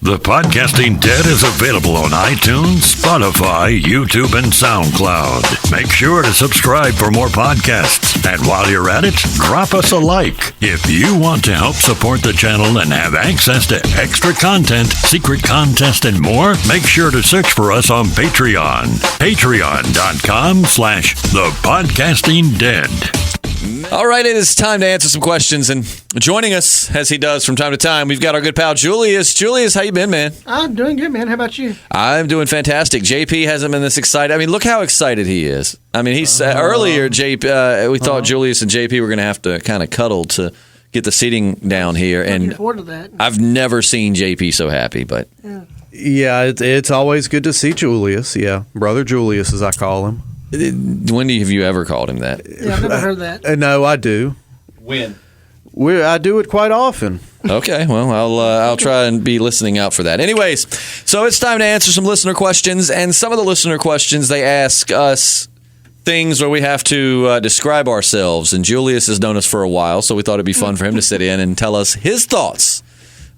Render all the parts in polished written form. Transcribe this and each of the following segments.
The Podcasting Dead is available on iTunes, Spotify, YouTube, and SoundCloud. Make sure to subscribe for more podcasts. And while you're at it, drop us a like. If you want to help support the channel and have access to extra content, secret contest, and more, make sure to search for us on Patreon. Patreon.com/thepodcastingdead. All right, it is time to answer some questions, and joining us, as he does from time to time, we've got our good pal Julius. Julius, how you been, man? I'm doing good, man. How about you? I'm doing fantastic. JP hasn't been this excited. I mean, look how excited he is. I mean, he's earlier, JP. We thought Julius and JP were going to have to kind of cuddle to get the seating down here, and Looking forward to that. I've never seen JP so happy. But Yeah, it's always good to see Julius. Yeah, brother Julius, as I call him. when have you ever called him that? Yeah, I've never heard that. No, I do. When? I do it quite often. Okay, well, I'll try and be listening out for that. Anyways, so it's time to answer some listener questions, and some of the listener questions, they ask us things where we have to describe ourselves, and Julius has known us for a while, so we thought it'd be fun for him to sit in and tell us his thoughts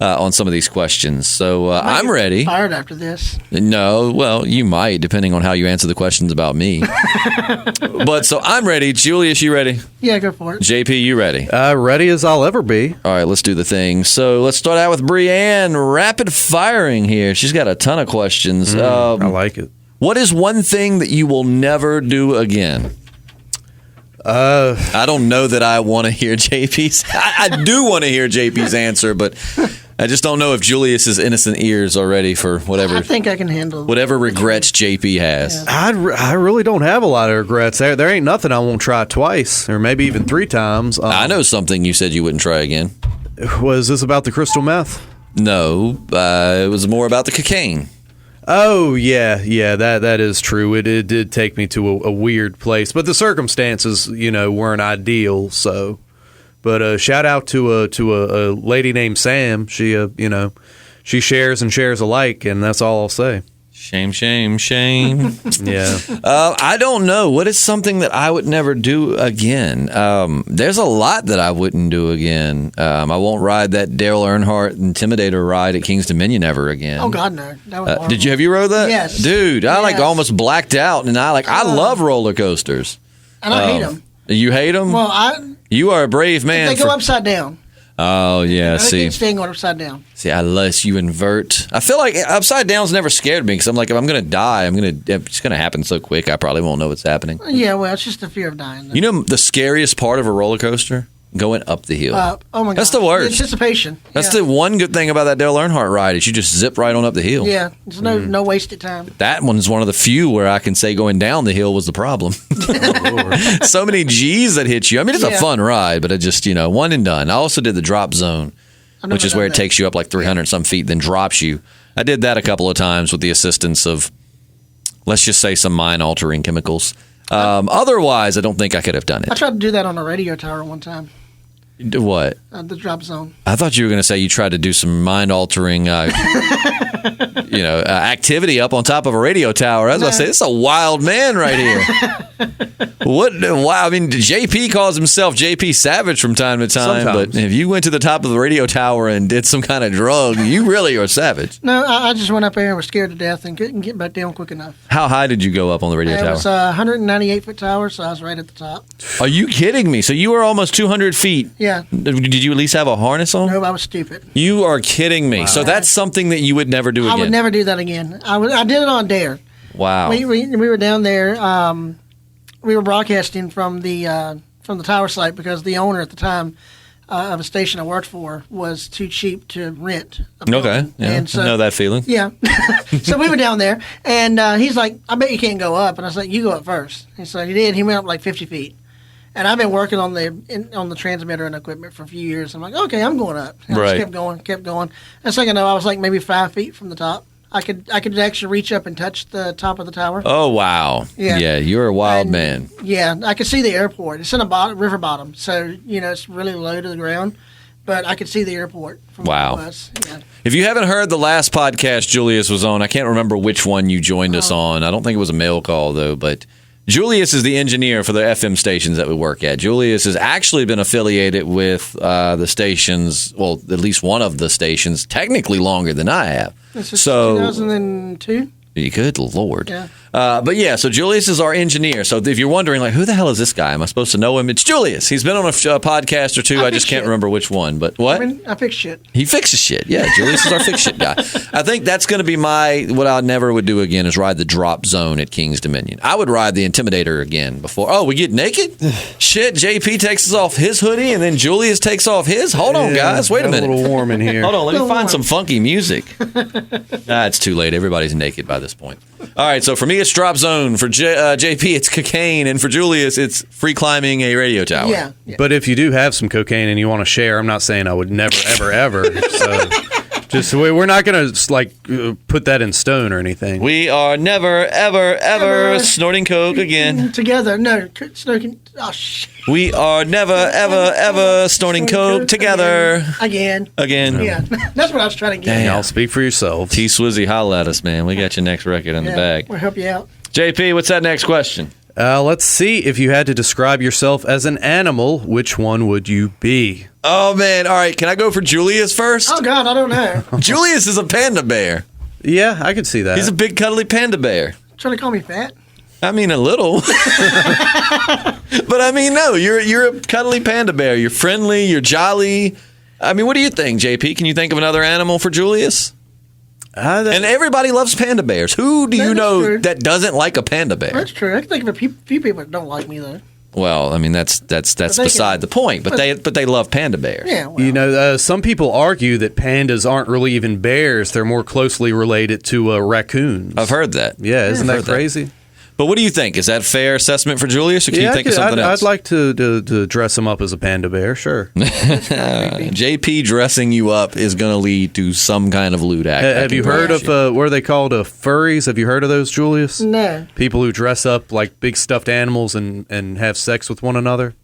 on some of these questions. So I'm ready. Fired after this. No, well, you might, depending on how you answer the questions about me. But so I'm ready. Julius, you ready? Yeah, go for it. JP, you ready? Ready as I'll ever be. All right, let's do the thing. So let's start out with Brienne. Rapid firing here. She's got a ton of questions. I like it. What is one thing that you will never do again? I don't know that I want to hear JP's. I do want to hear JP's answer, but I just don't know if Julius's innocent ears are ready for whatever. I think I can handle whatever regrets JP has. I really don't have a lot of regrets. There ain't nothing I won't try twice, or maybe even 3 times. I know something you said you wouldn't try again. Was this about the crystal meth? No, it was more about the cocaine. Oh, yeah, that is true. It did take me to a weird place, but the circumstances, weren't ideal. So, but shout out to a lady named Sam. She, she shares and shares alike, and that's all I'll say. Shame, shame, shame. Yeah. I don't know. What is something that I would never do again? There's a lot that I wouldn't do again. I won't ride that Dale Earnhardt Intimidator ride at King's Dominion ever again. Oh, God, no. That was horrible. Have you rode that? Yes. Dude, I Yes. almost blacked out, and I love roller coasters. And I hate them. You hate them? Well, You are a brave man. they go upside down. Oh, yeah, I see. can't stand going upside down. See, unless you invert. I feel like upside down's never scared me because I'm like, if I'm going to die, it's going to happen so quick, I probably won't know what's happening. Yeah, well, it's just the fear of dying. You know the scariest part of a roller coaster? Going up the hill. Oh, my God. That's the worst. The anticipation. That's the one good thing about that Dale Earnhardt ride is you just zip right on up the hill. Yeah, there's no wasted time. That one's one of the few where I can say going down the hill was the problem. So many G's that hit you. I mean, it's a fun ride, but it just, one and done. I also did the drop zone, which is where it takes you up like 300 some feet, then drops you. I did that a couple of times with the assistance of, let's just say, some mind-altering chemicals. Otherwise, I don't think I could have done it. I tried to do that on a radio tower one time. What? The drop zone. I thought you were going to say you tried to do some mind-altering, activity up on top of a radio tower. I was going to say, this is a wild man right here. Wow. I mean, JP calls himself JP Savage from time to time, Sometimes. but if you went to the top of the radio tower and did some kind of drug, you really are savage. No, I just went up there and was scared to death and couldn't get back down quick enough. How high did you go up on the radio It tower? was a 198-foot tower, so I was right at the top. Are you kidding me? So you were almost 200 feet. Yeah. Did you at least have a harness on? No, I was stupid. You are kidding me. Wow. So that's something that you would never do again. I would never do that again. I did it on Dare. Wow. We were down there. We were broadcasting from the tower site because the owner at the time of a station I worked for was too cheap to rent a building. Okay. Yeah. And so, I know that feeling. Yeah. So we were down there, and he's like, I bet you can't go up. And I was like, you go up first. And so he did. He went up like 50 feet. And I've been working on the transmitter and equipment for a few years. I'm like, okay, I'm going up. And I just kept going. And second, I was like maybe 5 feet from the top. I could actually reach up and touch the top of the tower. Oh, wow. Yeah, you're a wild man. Yeah, I could see the airport. It's in a river bottom, so, it's really low to the ground. But I could see the airport from where it was. Yeah. If you haven't heard the last podcast Julius was on, I can't remember which one you joined us on. I don't think it was a mail call, though, but Julius is the engineer for the FM stations that we work at. Julius has actually been affiliated with the stations, well, at least one of the stations, technically longer than I have. This is 2002? Good Lord. Yeah. But yeah, so Julius is our engineer. So if you're wondering, like, who the hell is this guy? Am I supposed to know him? It's Julius. He's been on a podcast or two. I just can't remember which one. But what? I fix shit. He fixes shit. Yeah, Julius is our fix shit guy. I think that's going to be what I never would do again is ride the drop zone at King's Dominion. I would ride the Intimidator again before. Oh, we get naked? Shit, JP takes off his hoodie and then Julius takes off his? Hold on, guys. Wait a minute. A little warm in here. Hold on. Let me find some funky music. It's too late. Everybody's naked by this point. All right, so for me, it's drop zone. For JP, it's cocaine. And for Julius, it's free climbing a radio tower. Yeah. But if you do have some cocaine and you want to share, I'm not saying I would never, ever, ever. So just we're not going to put that in stone or anything. We are never, ever snorting coke again. Together. No, snorting. Oh, shit. We are never, ever snorting coke together. Again. Yeah. That's what I was trying to get. Y'all speak for yourselves. T Swizzy, holla at us, man. We got your next record in the bag. We'll help you out. JP, what's that next question? Let's see. If you had to describe yourself as an animal, which one would you be? Oh, man. All right. Can I go for Julius first? Oh, God, I don't know. Julius is a panda bear. Yeah, I could see that. He's a big, cuddly panda bear. Trying to call me fat? I mean, a little. But I mean, no, you're a cuddly panda bear. You're friendly. You're jolly. I mean, what do you think, JP? Can you think of another animal for Julius? And everybody loves panda bears. Who do you know that doesn't like a panda bear? That's true. I can think of a few people that don't like me, though. Well, I mean, that's beside the point. But they love panda bears. Yeah. Well. You know, some people argue that pandas aren't really even bears. They're more closely related to raccoons. I've heard that. Yeah, isn't that crazy? But what do you think? Is that a fair assessment for Julius, or can you think of something else? I'd like to dress him up as a panda bear, sure. JP dressing you up is going to lead to some kind of lewd act. Have you heard of, what are they called, furries? Have you heard of those, Julius? No. People who dress up like big stuffed animals and have sex with one another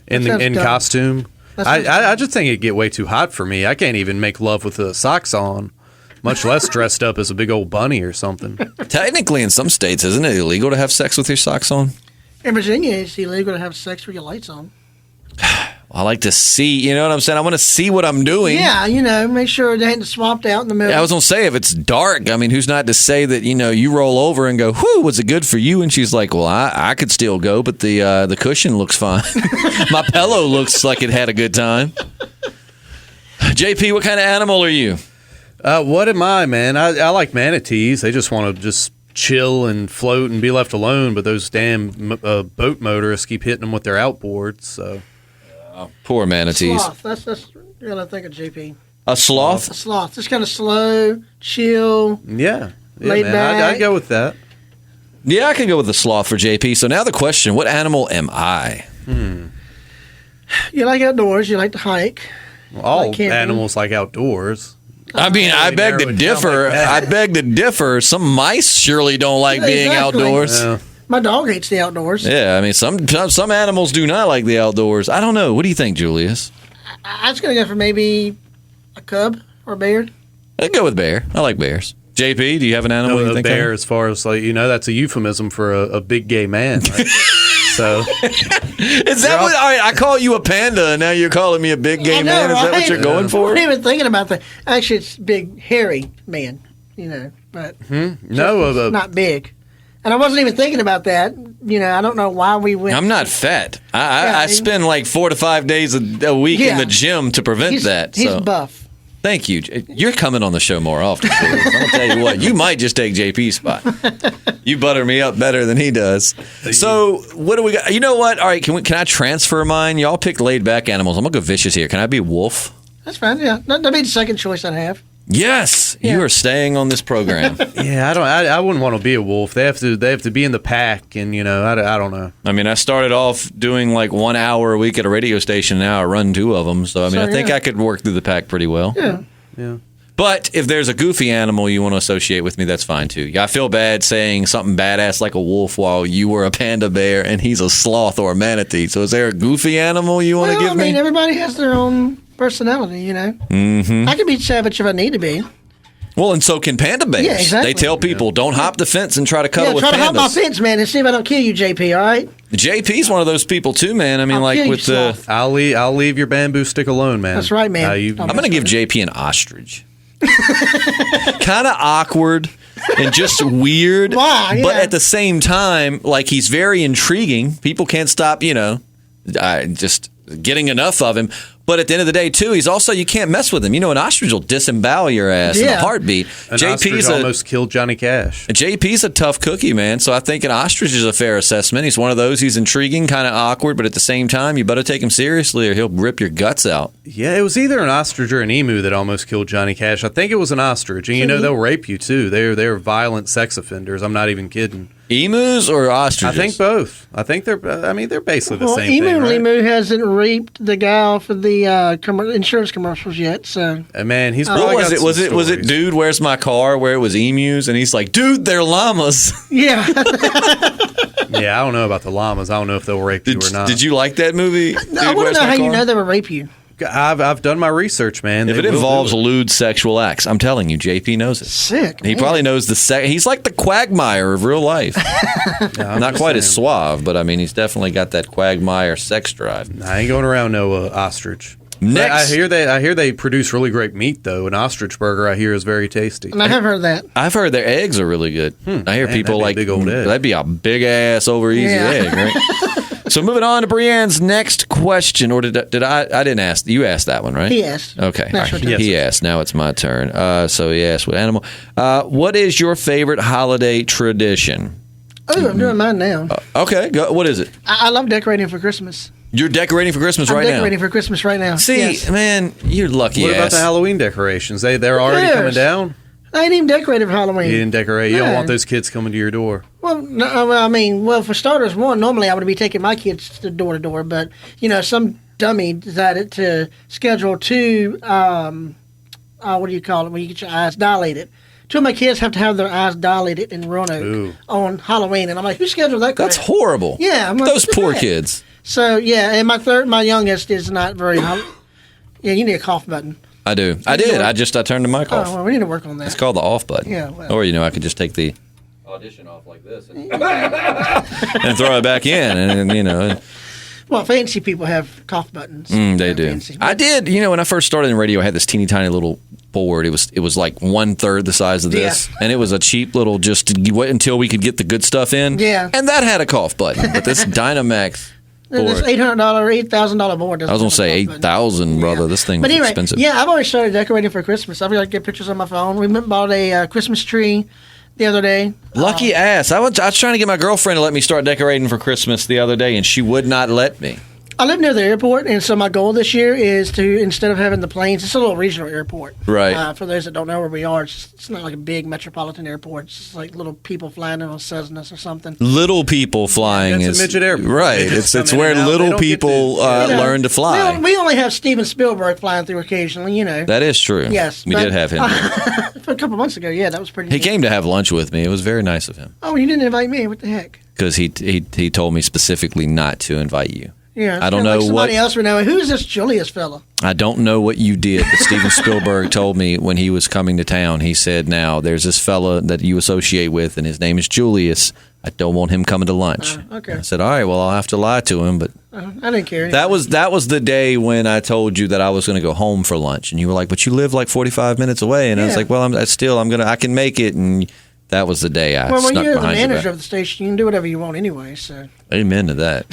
in costume. I just think it'd get way too hot for me. I can't even make love with the socks on. Much less dressed up as a big old bunny or something. Technically, in some states, isn't it illegal to have sex with your socks on? In Virginia, it's illegal to have sex with your lights on. I like to see, you know what I'm saying? I want to see what I'm doing. Yeah, make sure they ain't swapped out in the middle. Yeah, I was going to say, if it's dark, I mean, who's not to say that, you roll over and go, whew, was it good for you? And she's like, well, I could still go, but the cushion looks fine. My pillow looks like it had a good time. JP, what kind of animal are you? What am I, man? I like manatees. They just want to just chill and float and be left alone, but those damn boat motorists keep hitting them with their outboards. So, poor manatees. Sloth. That's what I think of JP. A sloth? A sloth. Just kind of slow, chill. Yeah, laid man. back. I'd go with that. Yeah, I can go with the sloth for JP. So now the question, what animal am I? You like outdoors. You like to hike. Well, all animals like outdoors. I mean, I beg to differ. I beg to differ. Some mice surely don't like being outdoors. Yeah. My dog hates the outdoors. Yeah, I mean, some animals do not like the outdoors. I don't know. What do you think, Julius? I was going to go for maybe a cub or a bear. I'd go with bear. I like bears. JP, do you have an animal you think bear, as far as that's a euphemism for a big gay man. Right? So is that what? All right, I call you a panda, and now you're calling me a big gay man. Is that what you're going for? I wasn't even thinking about that. Actually, it's big, hairy man. But no, not big. And I wasn't even thinking about that. I don't know why we went. I'm not fat. I spend like 4 to 5 days a week in the gym to prevent that. He's buff. Thank you. You're coming on the show more often. I'll tell you what, you might just take JP's spot. You butter me up better than he does. So what do we got? You know what? All right, can I transfer mine? Y'all pick laid back animals. I'm gonna go vicious here. Can I be wolf? That's fine. Yeah, that'd be the second choice I'd have. Yes, you are staying on this program. Yeah, I wouldn't want to be a wolf. They have to be in the pack, and I don't know. I mean, I started off doing like 1 hour a week at a radio station. Now I run 2 of them, so I mean, I think I could work through the pack pretty well. Yeah. But if there's a goofy animal you want to associate with me, that's fine too. I feel bad saying something badass like a wolf while you were a panda bear and he's a sloth or a manatee. So is there a goofy animal you want to give me? Everybody has their own personality, Mm-hmm. I can be savage if I need to be. Well, and so can panda bears. Yeah, exactly. They tell people, don't hop the fence and try to cuddle with try pandas. to hop my fence, man, and see if I don't kill you, JP, all right? JP's one of those people, too, man. I mean, I'll like kill you, with the... sloth. I'll leave your bamboo stick alone, man. That's right, man. I'm going to give JP an ostrich. Kind of awkward and just weird. Why? But Yeah. at the same time, like, he's very intriguing. People can't stop, just getting enough of him. But at the end of the day, too, he's also, you can't mess with him. An ostrich will disembowel your ass in a heartbeat. An ostrich almost killed Johnny Cash. JP's a tough cookie, man. So I think an ostrich is a fair assessment. He's one of those. He's intriguing, kind of awkward, but at the same time, you better take him seriously or he'll rip your guts out. Yeah, it was either an ostrich or an emu that almost killed Johnny Cash. I think it was an ostrich. And they'll rape you too. They're violent sex offenders. I'm not even kidding. Emus or ostriches? I think both. I think they're basically the same Emu thing, right? Limu hasn't raped the guy off of the insurance commercials yet, so. Man, he's What probably was got it? some Was it? Was it? stories. Dude, where's my car? Where it was emus, and he's like, dude, they're llamas. Yeah. Yeah, I don't know about the llamas. I don't know if they'll rape you or not. Did you like that movie? I Dude, want Where's to know My how you Car? know they would rape you. I've done my research, man. If They it will do involves it. lewd sexual acts, I'm telling you, JP knows it. Sick. He man. probably knows he's like the Quagmire of real life. I'm Not just quite as saying. suave, but I mean, he's definitely got that Quagmire sex drive. I ain't going around no ostrich. Next, I hear they produce really great meat though. An ostrich burger I hear is very tasty. And I have heard that. I've heard their eggs are really good. I hear Man, people that'd like be a big old egg. that'd be a big ass over easy Yeah. egg, right? So moving on to Brienne's next question, or did I didn't ask? You asked that one, right? He asked. Okay, That's all right. your turn. He asked. Now it's my turn. So he asked, "What animal? What is your favorite holiday tradition?" Oh, I'm doing mine now. Okay, go, what is it? I love decorating for Christmas. You're decorating for Christmas I'm right decorating for Christmas right now. now. See, Yes. man, you're lucky. What about ass. the Halloween decorations? They're already cares? coming down. I ain't even decorated for Halloween. You didn't decorate. You don't No. want those kids coming to your door. Well, no, I mean, for starters, normally I would be taking my kids to door to door, but some dummy decided to schedule two. What do you call it when you get your eyes dilated? Two of my kids have to have their eyes dilated in Roanoke Ooh. on Halloween, and I'm like, who scheduled that? That's crap? horrible. Yeah, I'm like, those what the poor heck? kids. So yeah, and my youngest is not very. Yeah, you need a cough button. I do. I did. I turned the mic off. Oh, well, we need to work on that. It's called the off button. Yeah, well. Or I could just take the audition off like this and throw it back in, and Well, fancy people have cough buttons. they They're do. fancy. I did. When I first started in radio, I had this teeny tiny little board. It was like 1/3 the size of this, Yeah. and it was a cheap little. Just wait until we could get the good stuff in. Yeah. And that had a cough button, but this Dynamax. This board. $800, $8,000 board. I was gonna say 8,000, brother. This thing But was anyway, expensive. yeah, I've already started decorating for Christmas. I've got to get pictures on my phone. We bought a Christmas tree the other day. Lucky ass. I was trying to get my girlfriend to let me start decorating for Christmas the other day, and she would not let me. I live near the airport, and so my goal this year is to, instead of having the planes, it's a little regional airport. Right. For those that don't know where we are, it's not like a big metropolitan airport. It's just like little people flying in on Cessnas or something. Little people flying That's a is midget airport. right. They just It's come in where and out. They little don't get people to- You know, learn to fly. We only have Steven Spielberg flying through occasionally, That is true. Yes, we but- did have him. For a couple months ago, yeah, that was pretty He neat. came to have lunch with me. It was very nice of him Oh, you didn't invite me? What the heck? because he told me specifically not to invite you. Yeah, I don't kinda know like somebody what- else would know. Who's this Julius fella? I don't know what you did, but Steven Spielberg told me when he was coming to town. He said, "Now there's this fella that you associate with, and his name is Julius. I don't want him coming to lunch." Okay. I said, "All right, well, I'll have to lie to him." But I didn't care. that was the day when I told you that I was going to go home for lunch, and you were like, "But you live like 45 minutes away," and I was Yeah. like, "Well, I can make it." And that was the day I well, when snuck you're the behind your manager back. of the station, you can do whatever you want anyway. So, Amen to that.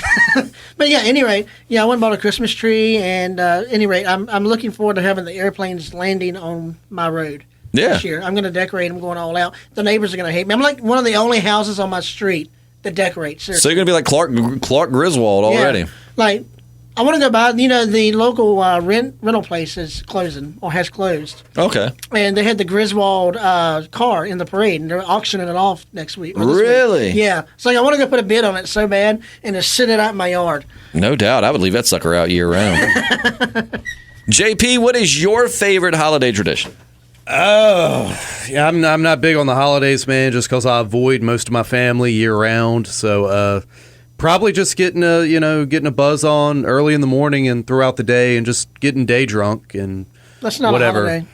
but yeah, anyway, I went and bought a Christmas tree, and anyway, I'm looking forward to having the airplanes landing on my road. Yeah. This year, I'm going to decorate them, going all out. The neighbors are going to hate me. I'm like one of the only houses on my street that decorates. So you're going to be like Clark Griswold already. Yeah. Like, I want to go by. The local rental place is closing or has closed. Okay. And they had the Griswold car in the parade, and they're auctioning it off next week. or this week. Really? Yeah. It's like I want to go put a bid on it so bad and just sit it out in my yard. No doubt. I would leave that sucker out year round. JP, what is your favorite holiday tradition? Yeah, I'm not big on the holidays, man, just because I avoid most of my family year round. So probably just getting a buzz on early in the morning and throughout the day, and just getting day drunk and That's not whatever. a holiday.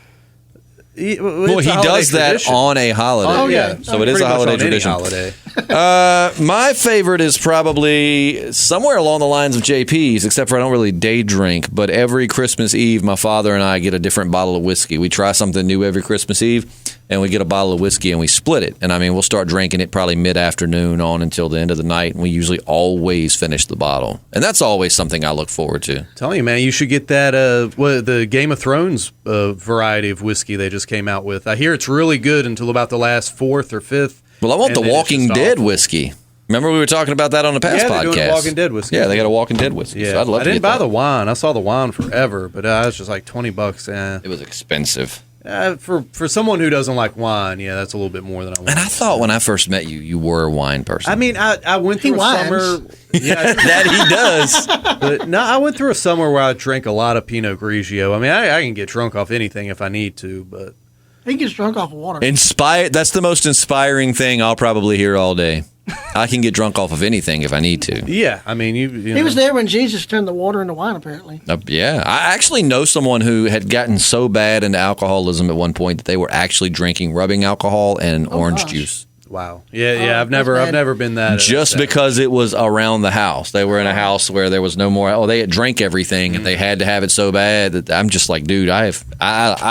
Well, he does that on a holiday. Oh, yeah. So it is a holiday tradition. My favorite is probably somewhere along the lines of JP's, except for I don't really day drink. But every Christmas Eve, my father and I get a different bottle of whiskey. We try something new every Christmas Eve, and we get a bottle of whiskey and we split it. And I mean, we'll start drinking it probably mid-afternoon on until the end of the night, and we usually always finish the bottle. And that's always something I look forward to. Telling you, man, you should get that the Game of Thrones variety of whiskey they just came out with. I hear it's really good until about the last fourth or fifth. Well, I want the Walking Dead whiskey. Remember we were talking about that on the past podcast? Doing Walking Dead whiskey. Yeah, they got a Walking Dead whiskey. Yeah, So I'd love I to didn't get buy that. the wine. I saw the wine forever, but it was just like $20. It was expensive. For someone who doesn't like wine, yeah, that's a little bit more than I want. And I thought when I first met you, you were a wine person. I mean, I went through a summer. Yeah, that he does. But no, I went through a summer where I drank a lot of Pinot Grigio. I mean, I can get drunk off anything if I need to, but He gets drunk off of water. That's the most inspiring thing I'll probably hear all day. I can get drunk off of anything if I need to. yeah, I mean, you He was there when Jesus turned the water into wine, apparently. Yeah. I actually know someone who had gotten so bad into alcoholism at one point that they were actually drinking rubbing alcohol and orange gosh. juice. Wow. Yeah. I've that's bad. never been that. Just because it was around the house. They were in a house where there was no more. Oh, they had drank everything and they had to have it so bad that I'm just like, dude, I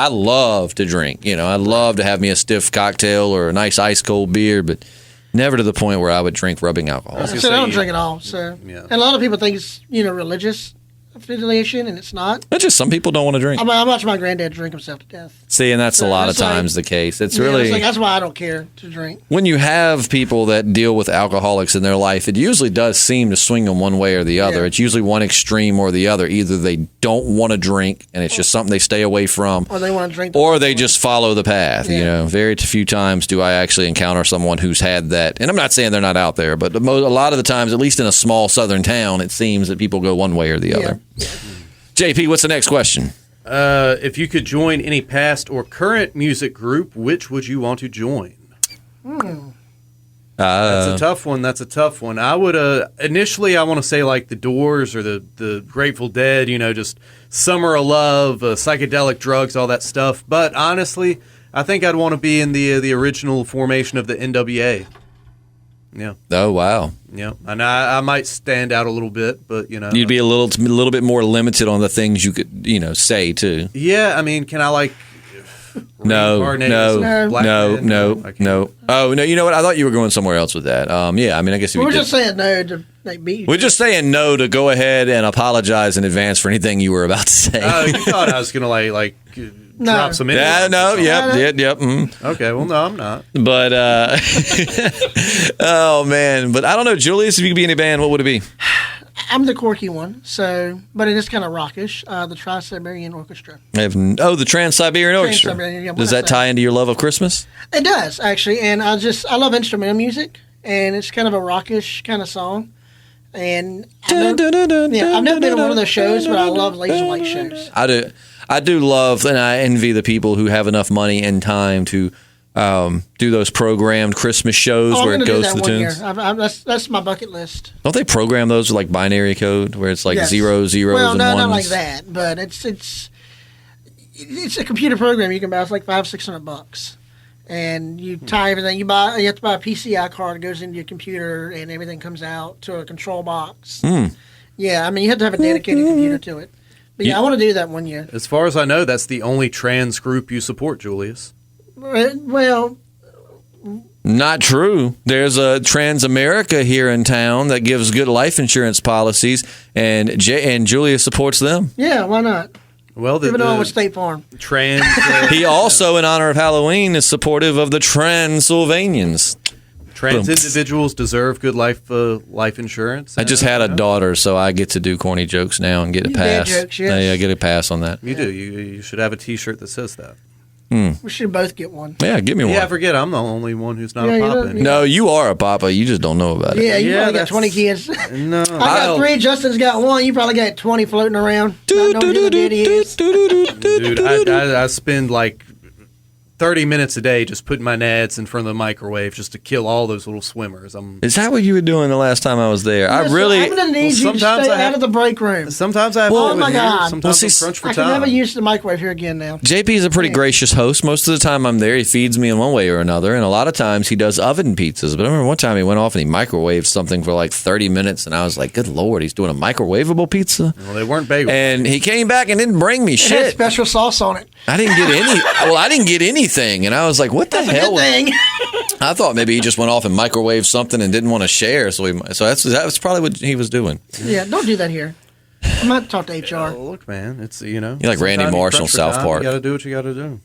love to drink. You know, I love to have me a stiff cocktail or a nice ice cold beer, but never to the point where I would drink rubbing alcohol. So I don't drink at all. So, and a lot of people think it's religious affiliation, and it's not. It's just some people don't want to drink. I watched my granddad drink himself to death. See, and that's a lot of times the case. It's really that's why I don't care to drink. When you have people that deal with alcoholics in their life, it usually does seem to swing them one way or the other. Yeah. It's usually one extreme or the other. Either they don't want to drink and it's just something they stay away from, or they want to drink, or they just follow the path. Yeah. You know, very few times do I actually encounter someone who's had that. And I'm not saying they're not out there, but a lot of the times, at least in a small southern town, it seems that people go one way or the other. Yeah. JP, what's the next question? If you could join any past or current music group, which would you want to join? That's a tough one. I would initially I want to say like the Doors or the Grateful Dead. You know, just Summer of Love, psychedelic drugs, all that stuff. But honestly, I think I'd want to be in the original formation of the NWA. Yeah. Oh, wow. Yeah, and I might stand out a little bit, but You'd be a little bit more limited on the things you could, say too. Yeah, I mean, can I like? No. Okay. Oh no, you know what? I thought you were going somewhere else with that. Yeah, I mean, I guess we're just saying no to beat. We're just saying no to go ahead and apologize in advance for anything you were about to say. Oh, you thought I was gonna like drop some? Yeah, no, yep. Mm-hmm. Okay, well, no, I'm not. But oh man, but I don't know, Julius. If you could be in a band, what would it be? I'm the quirky one, but it is kind of rockish. The Trans-Siberian Orchestra. The Trans-Siberian Orchestra. Trans-Siberian, yeah, does that tie into your love of Christmas? It does, actually, and I love instrumental music, and it's kind of a rockish kind of song. And I've never been to one of those shows, but I love laser light shows. I do love, and I envy the people who have enough money and time to do those programmed Christmas shows where it goes to the tunes. That's my bucket list. Don't they program those with like binary code where it's like zeros and ones? Not like that, but it's a computer program you can buy. It's like $500-$600, and you tie everything. You have to buy a PCI card. It goes into your computer, and everything comes out to a control box. Yeah, I mean you have to have a dedicated computer to it. But I want to do that one year. As far as I know, that's the only trans group you support, Julius. Well, not true. There's a Trans-America here in town that gives good life insurance policies, and Julia supports them. Yeah, why not? Well, even though I'm with State Farm. Trans. He also, in honor of Halloween, is supportive of the Transylvanians. Trans individuals deserve good life insurance. I just had a daughter, so I get to do corny jokes now and get a pass. Bad jokes, yes. I get a pass on that. You do. You should have a T-shirt that says that. We should both get one. Yeah, give me one. Yeah, I forget. I'm the only one who's not a papa anymore. No, you are a papa. You just don't know about it. Yeah, you probably got 20 kids. No. I got 3. Justin's got 1. You probably got 20 floating around. Dude, I spend like 30 minutes a day just putting my nets in front of the microwave just to kill all those little swimmers. Is that what you were doing the last time I was there? I'm going to need you to stay out of the break room. Sometimes I have oh, my God. Sometimes I'm crunch for time. I can never use the microwave here again now. JP is a pretty gracious host. Most of the time I'm there, he feeds me in one way or another, and a lot of times he does oven pizzas. But I remember one time he went off and he microwaved something for like 30 minutes, and I was like, good Lord, he's doing a microwavable pizza? Well, they weren't bagels. And he came back and didn't bring me shit. It had special sauce on it. I didn't get anything, and I was like, what the hell? I thought maybe he just went off and microwaved something and didn't want to share, so that's probably what he was doing. Yeah, don't do that here. I'm not talk to HR. Look, man, it's You're like Randy Marsh on South Park. You got to do what you got to do.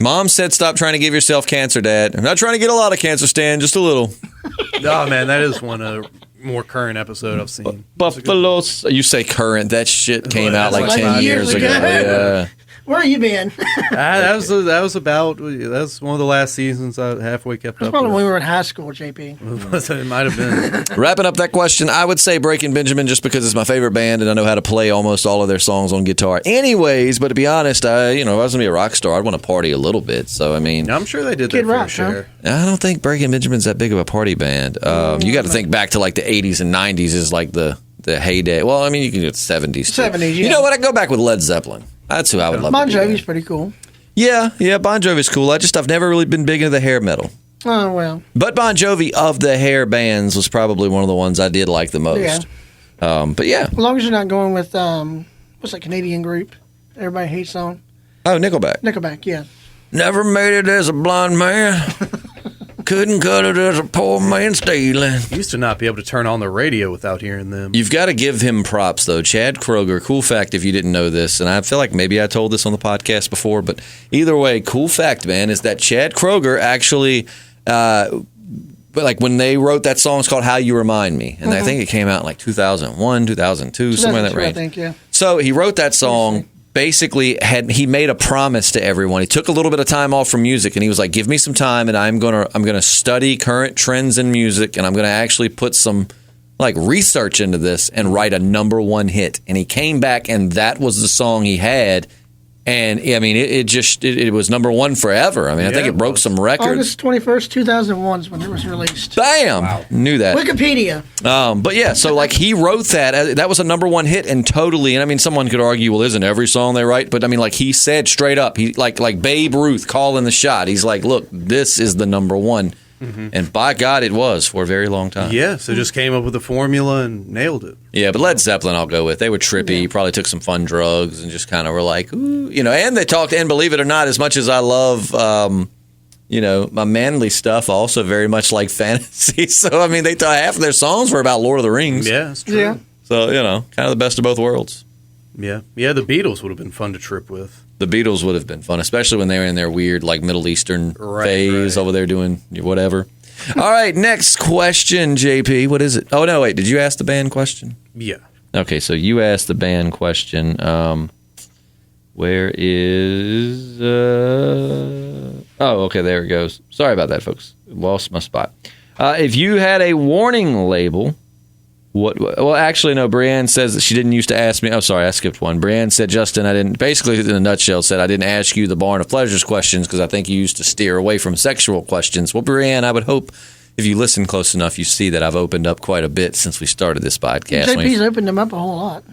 Mom said, "Stop trying to give yourself cancer, Dad." I'm not trying to get a lot of cancer, Stan, just a little. Oh man, that is one more current episode I've seen. Buffaloes. You say current? That shit came out like 10 years ago. Yeah. Where have you been? That was one of the last seasons I halfway kept up. Probably with. when we were in high school, JP. It might have been. Wrapping up that question, I would say Breaking Benjamin just because it's my favorite band and I know how to play almost all of their songs on guitar. Anyways, but to be honest, if I was gonna be a rock star, I'd want to party a little bit. So I mean, I'm sure they did Kid that for Rock, sure. I don't think Breaking Benjamin's that big of a party band. You got to think back to like the 80s and 90s is like the heyday. Well, I mean, you can do the 70s. 70s, yeah. You know what? I go back with Led Zeppelin. That's who I would love Bon to be. Jovi's pretty cool. Yeah, Bon Jovi's cool. I've never really been big into the hair metal. Oh, well. But Bon Jovi of the hair bands was probably one of the ones I did like the most. Yeah. But yeah. As long as you're not going with, what's that Canadian group everybody hates on? Oh, Nickelback. Nickelback, yeah. Never made it as a blind man. Couldn't cut it as a poor man stealing. Used to not be able to turn on the radio without hearing them. You've got to give him props, though. Chad Kroeger, cool fact if you didn't know this, and I feel like maybe I told this on the podcast before, but either way, cool fact, man, is that Chad Kroeger actually, like when they wrote that song, it's called How You Remind Me, and I think it came out in like 2001, 2002, somewhere in that range. I think, yeah. So he wrote that song. Basically, he made a promise to everyone. He took a little bit of time off from music, and he was like, "Give me some time, and I'm gonna study current trends in music, and I'm gonna actually put some like research into this and write a #1 hit." And he came back, and that was the song he had. And I mean, it was #1 forever. I mean, I think it broke some records. August 21st, 2001 is when it was released. Bam! Wow. Knew that. Wikipedia. But yeah, so like he wrote that. That was a #1 hit, and totally. And I mean, someone could argue, well, isn't every song they write? But I mean, like he said straight up, he like Babe Ruth calling the shot. He's like, look, this is the #1. Mm-hmm. And by God, it was for a very long time. Yeah, so just came up with a formula and nailed it. Yeah, but Led Zeppelin, I'll go with. They were trippy. Yeah. Probably took some fun drugs and just kind of were like, ooh, and they talked. And believe it or not, as much as I love, my manly stuff, I also very much like fantasy. So I mean, half of their songs were about Lord of the Rings. Yeah, it's true. Yeah. So kind of the best of both worlds. Yeah, the Beatles would have been fun to trip with. The Beatles would have been fun, especially when they were in their weird, like, Middle Eastern phase over there doing whatever. All right, next question, JP. What is it? Oh, no, wait. Did you ask the band question? Yeah. Okay, so you asked the band question. Where is... okay, there it goes. Sorry about that, folks. Lost my spot. If you had a warning label... Well, actually, no. Brianne says that she didn't used to ask me. Oh, sorry, I skipped one. Brianne said, Justin, I didn't. Basically, in a nutshell, said I didn't ask you the Barn of Pleasures questions because I think you used to steer away from sexual questions. Well, Brianne, I would hope if you listen close enough, you see that I've opened up quite a bit since we started this podcast. JP's opened them up a whole lot.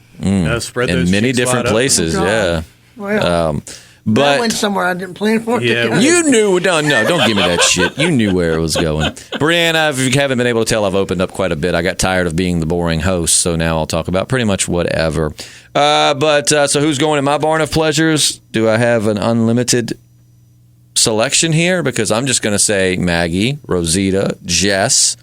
Spread in those many cheeks different wide places. open. Yeah. Well, But that went somewhere I didn't plan for it to go. you knew. No, don't give me that shit. You knew where it was going. Brianna, if you haven't been able to tell, I've opened up quite a bit. I got tired of being the boring host, so now I'll talk about pretty much whatever. So who's going in my Barn of Pleasures? Do I have an unlimited selection here? Because I'm just going to say Maggie, Rosita, Jess.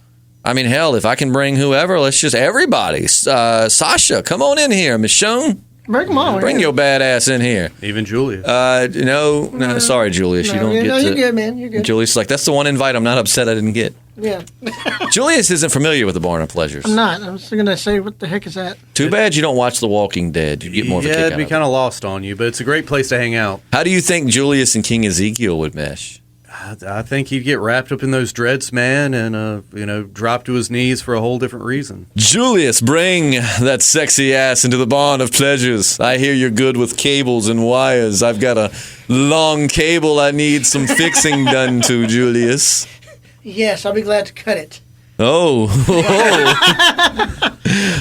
I mean, hell, if I can bring whoever, let's just everybody. Sasha, come on in here. Michonne. Bring them on. Bring your badass in here. Even Julius. No, sorry, Julius. You don't get to. You're good, man. You're good. Julius is like, that's the one invite I'm not upset I didn't get. Yeah. Julius isn't familiar with the Barn of Pleasures. I'm not. I was going to say, what the heck is that? Too bad you don't watch The Walking Dead. You'd get more of a kick out it'd be of it. kind of lost on you, but it's a great place to hang out. How do you think Julius and King Ezekiel would mesh? I think he'd get wrapped up in those dreads, man, and drop to his knees for a whole different reason. Julius, bring that sexy ass into the barn of pleasures. I hear you're good with cables and wires. I've got a long cable I need some fixing done to, Julius. Yes, I'll be glad to cut it. Oh.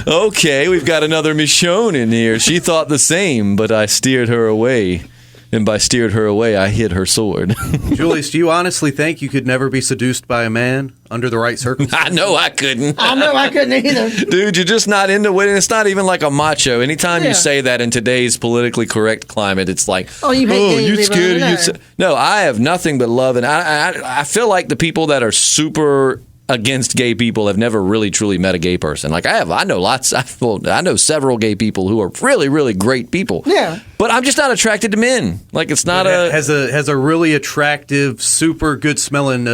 Okay, we've got another Michonne in here. She thought the same, but I steered her away. And by steered her away, I hid her sword. Julius, do you honestly think you could never be seduced by a man under the right circumstances? I know I couldn't. I know I couldn't either. Dude, you're just not into it. And it's not even like a macho. Anytime you say that in today's politically correct climate, it's like, you hate you gays, scared even. of you. No, I have nothing but love. And I feel like the people that are super against gay people have never really truly met a gay person. Like I know lots. I know several gay people who are really, really great people. Yeah. But I'm just not attracted to men. Like it's not has a really attractive, super good smelling,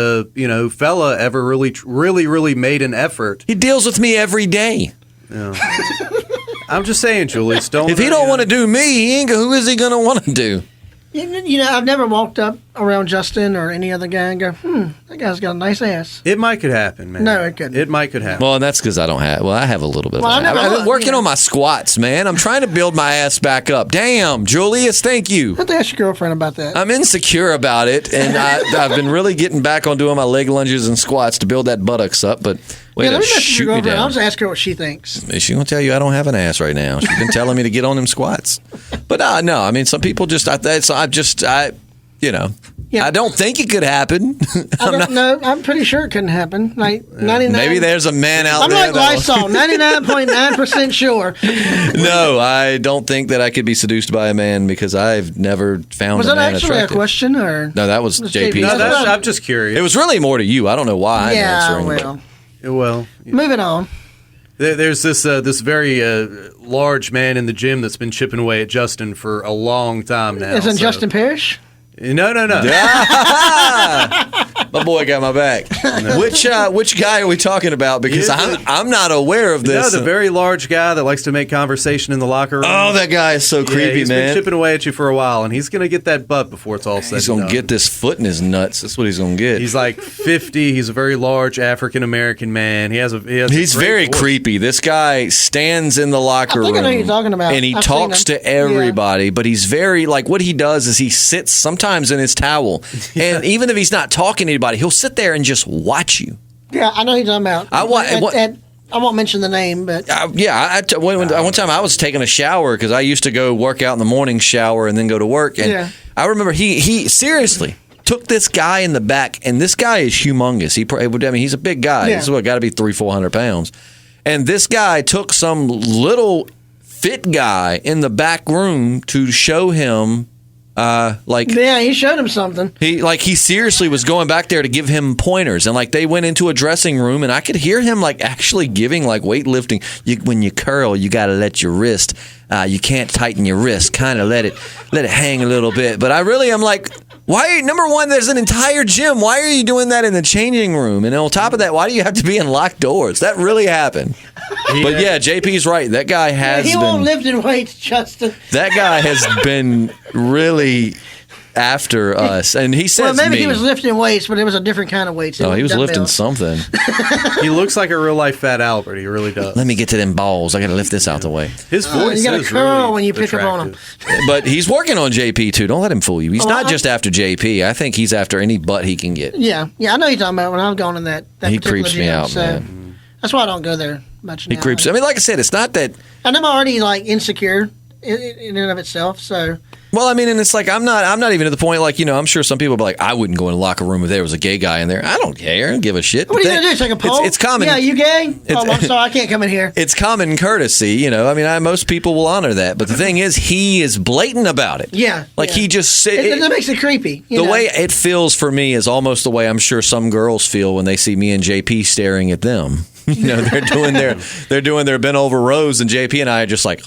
fella ever really made an effort? He deals with me every day. Yeah. I'm just saying, Julius. If he don't want to do me, who is he going to want to do? I've never walked up around Justin or any other guy and go, that guy's got a nice ass. It might could happen, man. No, it couldn't. It might could happen. Well, and that's because I don't have. Well, I have a little bit. Well, I've been working on my squats, man. I'm trying to build my ass back up. Damn, Julius, thank you. I have to ask your girlfriend about that. I'm insecure about it, and I've been really getting back on doing my leg lunges and squats to build that buttocks up. But wait, let me message shoot your me girlfriend. I'll down. just ask her what she thinks. Is she gonna tell you I don't have an ass right now? She's been telling me to get on them squats. But no, I mean, some people just. I don't think it could happen. I don't know. I'm pretty sure it couldn't happen. Like 99. Maybe there's a man out I'm there. like Lysol, 99.9% sure. No, I don't think that I could be seduced by a man because I've never found Was a that man actually attractive. a question or? No, that was JP's No, question. I'm just curious. It was really more to you. I don't know why I'm answering. Well, moving on. There's this very large man in the gym that's been chipping away at Justin for a long time now. Isn't Justin Parrish? No. My boy got my back. Which guy are we talking about? Because I'm not aware of this. The very large guy that likes to make conversation in the locker room. Oh, that guy is so creepy, he's man. Been chipping away at you for a while, and he's going to get that butt before it's all said He's and going to done. get this foot in his nuts. That's what he's going to get. He's like 50. He's a very large African American man. He's very creepy. This guy stands in the locker room. I know who you're talking about. And he I've talks seen him. to everybody, but he's very, like, what he does is he sits sometimes in his towel. And even if he's not talking to anybody, he'll sit there and just watch you. Yeah, I know who you're talking about. I won't mention the name, but one time I was taking a shower because I used to go work out in the morning, shower, and then go to work. And I remember he seriously took this guy in the back, and this guy is humongous. He's a big guy. Yeah. He's got to be 300-400 pounds. And this guy took some little fit guy in the back room to show him. He showed him something. He seriously was going back there to give him pointers, and they went into a dressing room, and I could hear him actually giving weightlifting. When you curl, you got to let your wrist. You can't tighten your wrist. Kind of let it hang a little bit. But I really am like, why? Number one, there's an entire gym. Why are you doing that in the changing room? And on top of that, why do you have to be in locked doors? That really happened. But yeah, JP's right. That guy has he won't lift in weights, Justin. That guy has been really after us, and he says, "Well, maybe he was lifting weights, but it was a different kind of weights." Oh, he was lifting something. He looks like a real life Fat Albert. He really does. Let me get to them balls. I got to lift this out the way. His voice you got to is curl really when you pick up on him. But he's working on JP too. Don't let him fool you. He's not just after JP. I think he's after any butt he can get. Yeah, I know you're talking about when I've gone in that he particular creeps me gym, out, so man. That's why I don't go there much now. He creeps. I mean, like I said, it's not that. And I'm already insecure in and of itself, so. Well, I mean, and it's I'm not even at the point I'm sure some people will be like, I wouldn't go in a locker room if there was a gay guy in there. I don't care. I don't give a shit. What are you going to do? Take a poll? It's common. Yeah, you gay? I'm sorry, I can't come in here. It's common courtesy, I mean, most people will honor that. But the thing is, he is blatant about it. Yeah. He just that makes it creepy. The way it feels for me is almost the way I'm sure some girls feel when they see me and JP staring at them. They're doing their bent over rows, and JP and I are just like,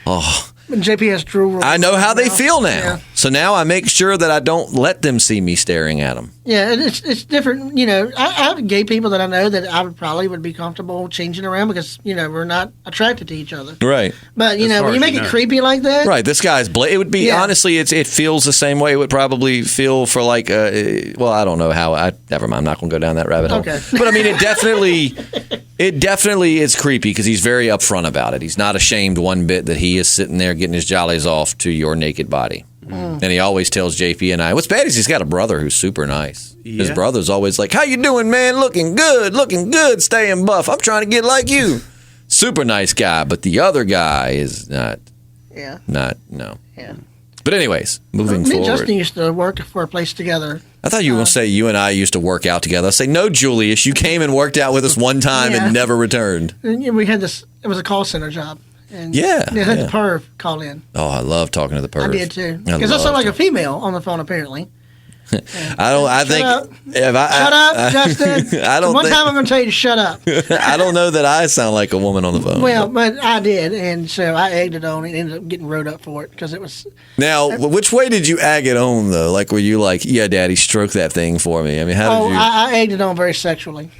oh. JPS Drew. I know how they feel now. Yeah. So now I make sure that I don't let them see me staring at them. Yeah, and it's different. You know, I have gay people that I know that I would be comfortable changing around because, you know, we're not attracted to each other. Right. But, you know, when you make it creepy like that. Right. This guy's it would be, honestly, it feels the same way it would probably feel for like, well, I don't know how. Never mind. I'm not going to go down that rabbit hole. Okay. But I mean, it definitely is creepy because he's very upfront about it. He's not ashamed one bit that he is sitting there getting his jollies off to your naked body. And he always tells JP and I, what's bad is he's got a brother who's super nice. Yeah. His brother's always like, how you doing, man? Looking good, staying buff. I'm trying to get like you. Super nice guy, but the other guy is not. Yeah. No. Yeah. But anyways, moving me forward. and Justin used to work for a place together. I thought you were going to say you and I used to work out together. I say, no, Julius, you came and worked out with us one time and never returned. And we had this, it was a call center job. And they had the perv call in. Oh, I love talking to the perv. I did too. Because I sound like a female on the phone, apparently. Shut up, Justin. One time I'm going to tell you to shut up. I don't know that I sound like a woman on the phone. Well, but I did, and so I egged it on and ended up getting wrote up for it because it was. Now, which way did you egg it on though? Like, were you like, "Yeah, Daddy, stroke that thing for me"? I mean, how did you? I egged it on very sexually.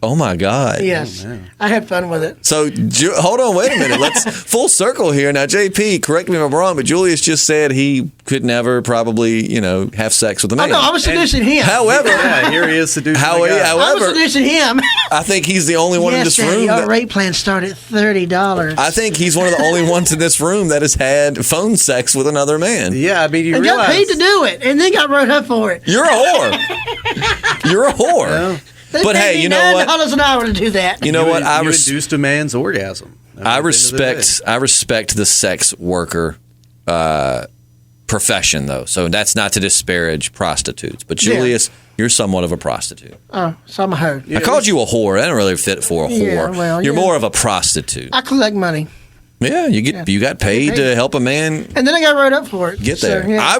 Oh my God! Yes, I had fun with it. So hold on, wait a minute. Let's full circle here now. JP, correct me if I'm wrong, but Julius just said he could never probably, have sex with a man. Oh, no, I was seducing him. However, here he is seducing. I was seducing him. I think he's the only one in this room. Our rate plan started at $30. I think he's one of the only ones in this room that has had phone sex with another man. Yeah, I mean, you realize got paid to do it, and then got wrote up for it. You're a whore. You're a whore. Yeah. But hey, you know what? $9 an hour to do that. You know what? I reduced a man's orgasm. I respect the sex worker profession, though. So that's not to disparage prostitutes. But Julius, you're somewhat of a prostitute. Oh, so I'm a hoe. I called you a whore. I don't really fit for a whore. Yeah, well, you're more of a prostitute. I collect money. Yeah, you got paid to help a man. And then I got wrote up for it. Get there. So, yeah. I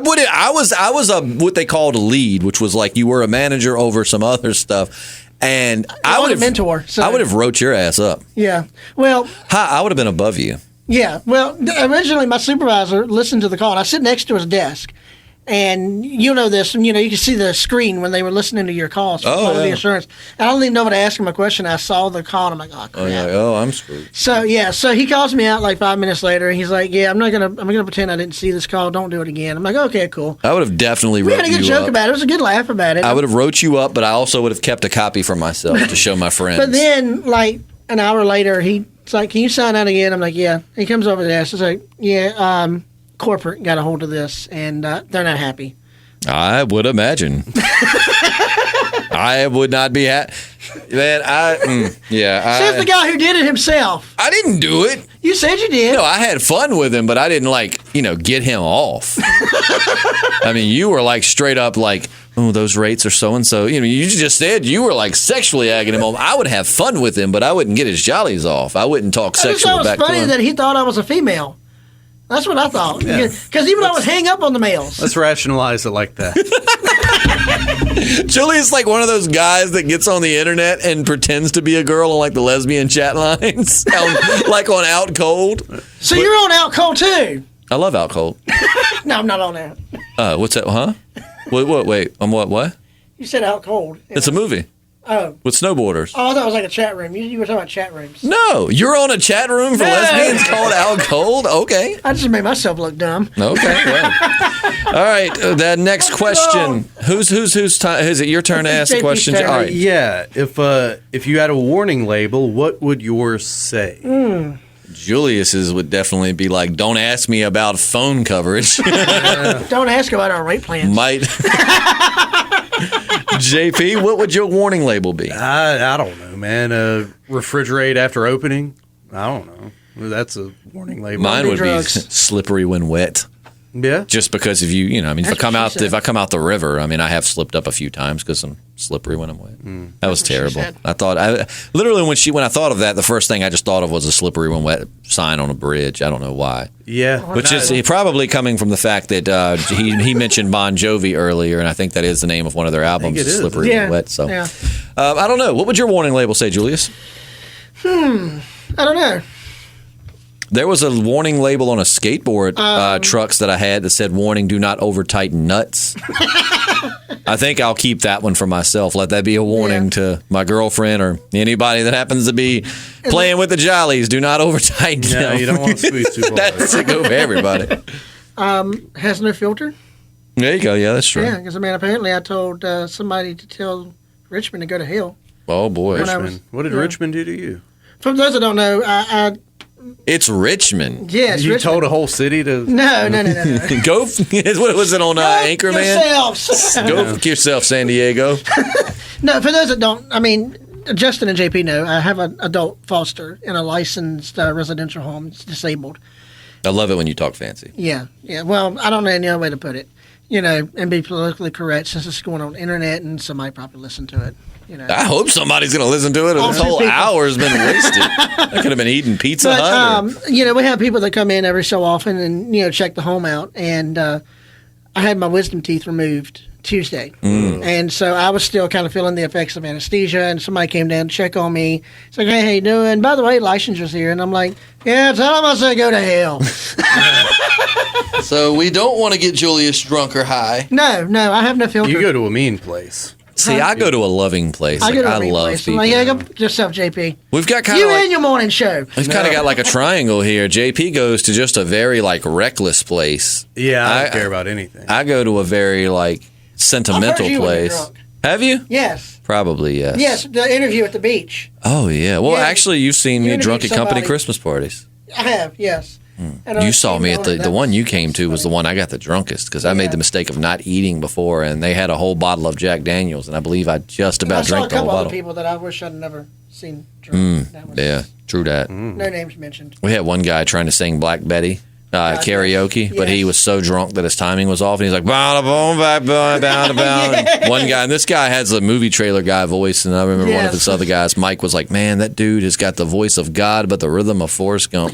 was a what they called a lead, which was like you were a manager over some other stuff. And I would have mentor. So. I would have wrote your ass up. Yeah. Well, I would have been above you. Yeah. Well, originally my supervisor listened to the call, and I sit next to his desk. And you know this, and you can see the screen when they were listening to your calls for quality assurance. And I don't even know what to ask him a question. I saw the call, and I'm like, oh crap. I'm screwed. So he calls me out like 5 minutes later, and he's like, yeah, I'm gonna pretend I didn't see this call. Don't do it again. I'm like, okay, cool. I would have definitely we wrote you up. We had a good joke about it. It was a good laugh about it. I would have wrote you up, but I also would have kept a copy for myself to show my friends. But then, like an hour later, he's like, can you sign out again? I'm like, yeah. He comes over to the desk. He's like, yeah, corporate got a hold of this, and they're not happy. I would imagine. I would not be happy. Man, Says the guy who did it himself. I didn't do it. You said you did. No, I had fun with him, but I didn't get him off. I mean, you were like straight up like, oh, those rates are so and so. You just said you were like sexually egging him on. I would have fun with him, but I wouldn't get his jollies off. I wouldn't talk sexually back to him. It was funny that he thought I was a female. That's what I thought. Because he would always hang up on the males. Let's rationalize it like that. Julius like one of those guys that gets on the internet and pretends to be a girl on like the lesbian chat lines, like on Out Cold. So you're on Out Cold too? I love Out Cold. No, I'm not on that. What's that? Huh? Wait. On what? You said Out Cold. It's a movie. Oh. With snowboarders. Oh, I thought it was like a chat room. You were talking about chat rooms. No, you're on a chat room for lesbians called Out Cold? Okay. I just made myself look dumb. Okay, well. All right, the next question. Whose time? Is it your turn to ask the question? All right. Yeah, if you had a warning label, what would yours say? Julius's would definitely be like, don't ask me about phone coverage. Don't ask about our rate plans. Might. JP, what would your warning label be? I don't know, man. Refrigerate after opening? I don't know. That's a warning label. Mine would be slippery when wet. Yeah. Just because if if I come out the river, I mean, I have slipped up a few times because I'm slippery when I'm wet. That was terrible. I thought literally when I thought of that, the first thing I just thought of was a slippery when wet sign on a bridge. I don't know why. Yeah. Which is probably coming from the fact that he mentioned Bon Jovi earlier, and I think that is the name of one of their albums, Slippery When Wet. So I don't know. What would your warning label say, Julius? I don't know. There was a warning label on a skateboard trucks that I had that said, "Warning: Do not over tighten nuts." I think I'll keep that one for myself. Let that be a warning to my girlfriend or anybody that happens to be playing with the jollies. Do not over tighten them. No, you don't want to squeeze too hard. That's a go for everybody. Has no filter. There you go. Yeah, that's true. Yeah, because apparently I told somebody to tell Richmond to go to hell. Oh boy, Richmond. What did Richmond do to you? For those that don't know, it's Richmond. Yes, You Richmond. told a whole city to... No. Go. What was it on Anchorman? Yourselves. Go fuck yourself, San Diego. No, for those that don't, Justin and JP know I have an adult foster in a licensed residential home. It's disabled. I love it when you talk fancy. Yeah. Well, I don't know any other way to put it. And be politically correct since it's going on the internet and somebody probably listen to it. I hope somebody's going to listen to it. This whole hour has been wasted. I could have been eating Pizza Hut. We have people that come in every so often and, check the home out. And I had my wisdom teeth removed Tuesday. And so I was still kind of feeling the effects of anesthesia. And somebody came down to check on me. It's like, hey, how you doing? By the way, licensure's here. And I'm like, yeah, tell them I said go to hell. So we don't want to get Julius drunk or high. No, I have no filter. You go to a mean place. See, I go to a loving place. I love people. I'm like, yeah, go yourself, JP. We've got kind you of and your morning show. We've kind of got like a triangle here. JP goes to just a very reckless place. Yeah, I don't care about anything. I go to a very sentimental I've heard you when you're place. drunk. Have you? Yes. Probably yes. Yes, the interview at the beach. Oh yeah. Well, Yeah, actually, you've seen you me drunk at interviewed company somebody. Christmas parties. I have, yes. And You saw me at the one you came to was the one I got the drunkest because I made the mistake of not eating before, and they had a whole bottle of Jack Daniels, and I believe I just about drank the whole I saw a couple other bottle. people that I wish I'd never seen drunk. That was- Yeah, true that. No names mentioned. We had one guy trying to sing Black Betty karaoke, but he Yes. was so drunk that his timing was off, and he's like, bow, boom, bow, bow, bow, bow. And one guy, and this guy has a movie trailer guy voice, and I remember one of Yes. his other guys, Mike, was like, man, that dude has got the voice of God, but the rhythm of Forrest Gump.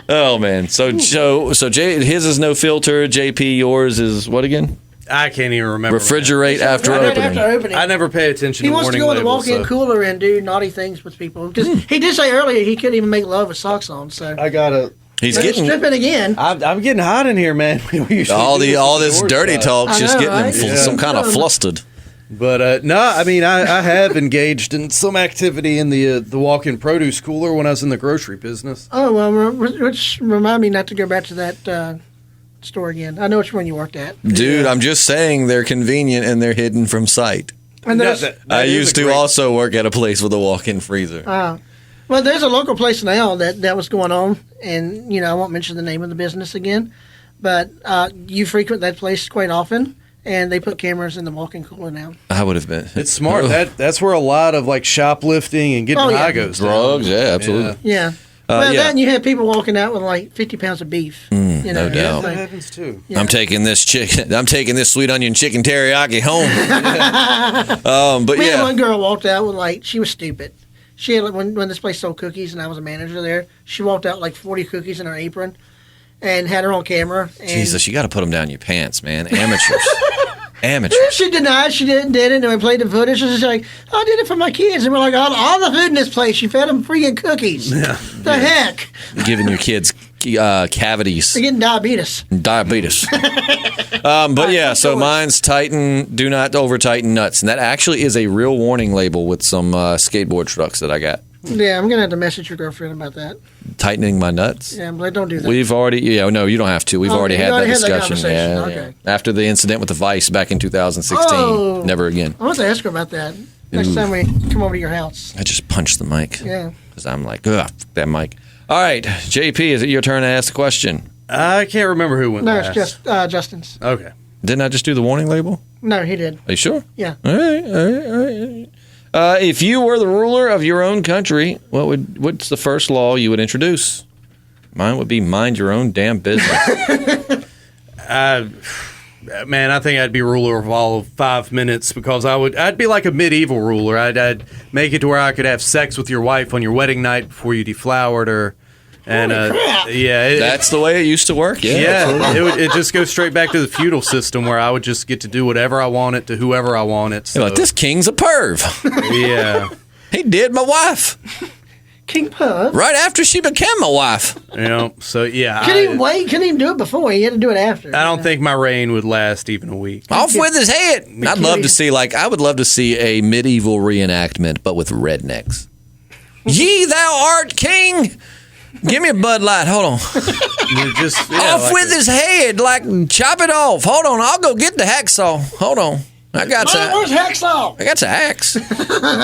Oh man, so his is no filter. JP, yours is what again? I can't even remember. Refrigerate after Right opening. after opening. I never pay attention He to wants to warning go in the labels. walk-in So. cooler and do naughty things with people. Because he did say earlier he couldn't even make love with socks on. So I gotta. He's They're getting stripping again. I'm getting hot in here, man. We usually all do this on the dirty north side. talk's I just know, getting him right? full, Yeah. some kind of flustered. But no, I mean I have engaged in some activity in the walk-in produce cooler when I was in the grocery business. Oh, well, which remind me not to go back to that store again. I know which one you worked at. Dude, I'm just saying they're convenient and they're hidden from sight. And there's, I used to also work at a place with a walk-in freezer. well, there's a local place now that was going on, and I won't mention the name of the business again, but you frequent that place quite often, and they put cameras in the walk-in cooler now. I would have been. It's smart. That's where a lot of shoplifting and getting high goes. Drugs, yeah, absolutely. Yeah. Well, yeah. then you have people walking out with 50 pounds of beef. no doubt. That happens too. Yeah. I'm taking this sweet onion chicken teriyaki home. But We had yeah, one girl walked out with she was stupid. She had when this place sold cookies and I was a manager there. She walked out 40 cookies in her apron, and had her on camera. And Jesus, you got to put them down your pants, man. Amateurs. She denied she did it, and we played the footage. And she's like, I did it for my kids. And we're like, all the food in this place, you fed them freaking cookies. The heck? You're giving your kids cavities. They're getting diabetes. But yeah, so mine's tighten, do not over tighten nuts. And that actually is a real warning label with some skateboard trucks that I got. Yeah, I'm going to have to message your girlfriend about that. Tightening my nuts? Yeah, but don't do that. We've already, no, you don't have to. We've already had that discussion. conversation. Yeah, Okay. yeah. After the incident with the Vice back in 2016. Oh. Never again. I want to ask her about that next time we come over to your house. I just punched the mic. Yeah. Because I'm like, ugh, fuck that mic. All right, JP, is it your turn to ask the question? I can't remember who went No, last. it's just Justin's. Okay. Didn't I just do the warning label? No, he did. Are you sure? Yeah. All right. If you were the ruler of your own country, what's the first law you would introduce? Mine would be mind your own damn business. Man, I think I'd be ruler of all of 5 minutes because I'd be like a medieval ruler. I'd make it to where I could have sex with your wife on your wedding night before you deflowered her. And yeah, That's the way it used to work. yeah, it just goes straight back to the feudal system where I would just get to do whatever I wanted to whoever I wanted. So, You're like, this king's a perv. yeah. He did my wife. King Puff. Right after she became my wife. So yeah. Couldn't even wait. Couldn't even do it before. He had to do it after. I don't think my reign would last even a week. Off with his head. I'd love to see, I would love to see a medieval reenactment, but with rednecks. Ye thou art king. Give me a Bud Light. Hold on. Off with his head. Chop it off. Hold on. I'll go get the hacksaw. Hold on. Where's hacksaw? I got to axe. A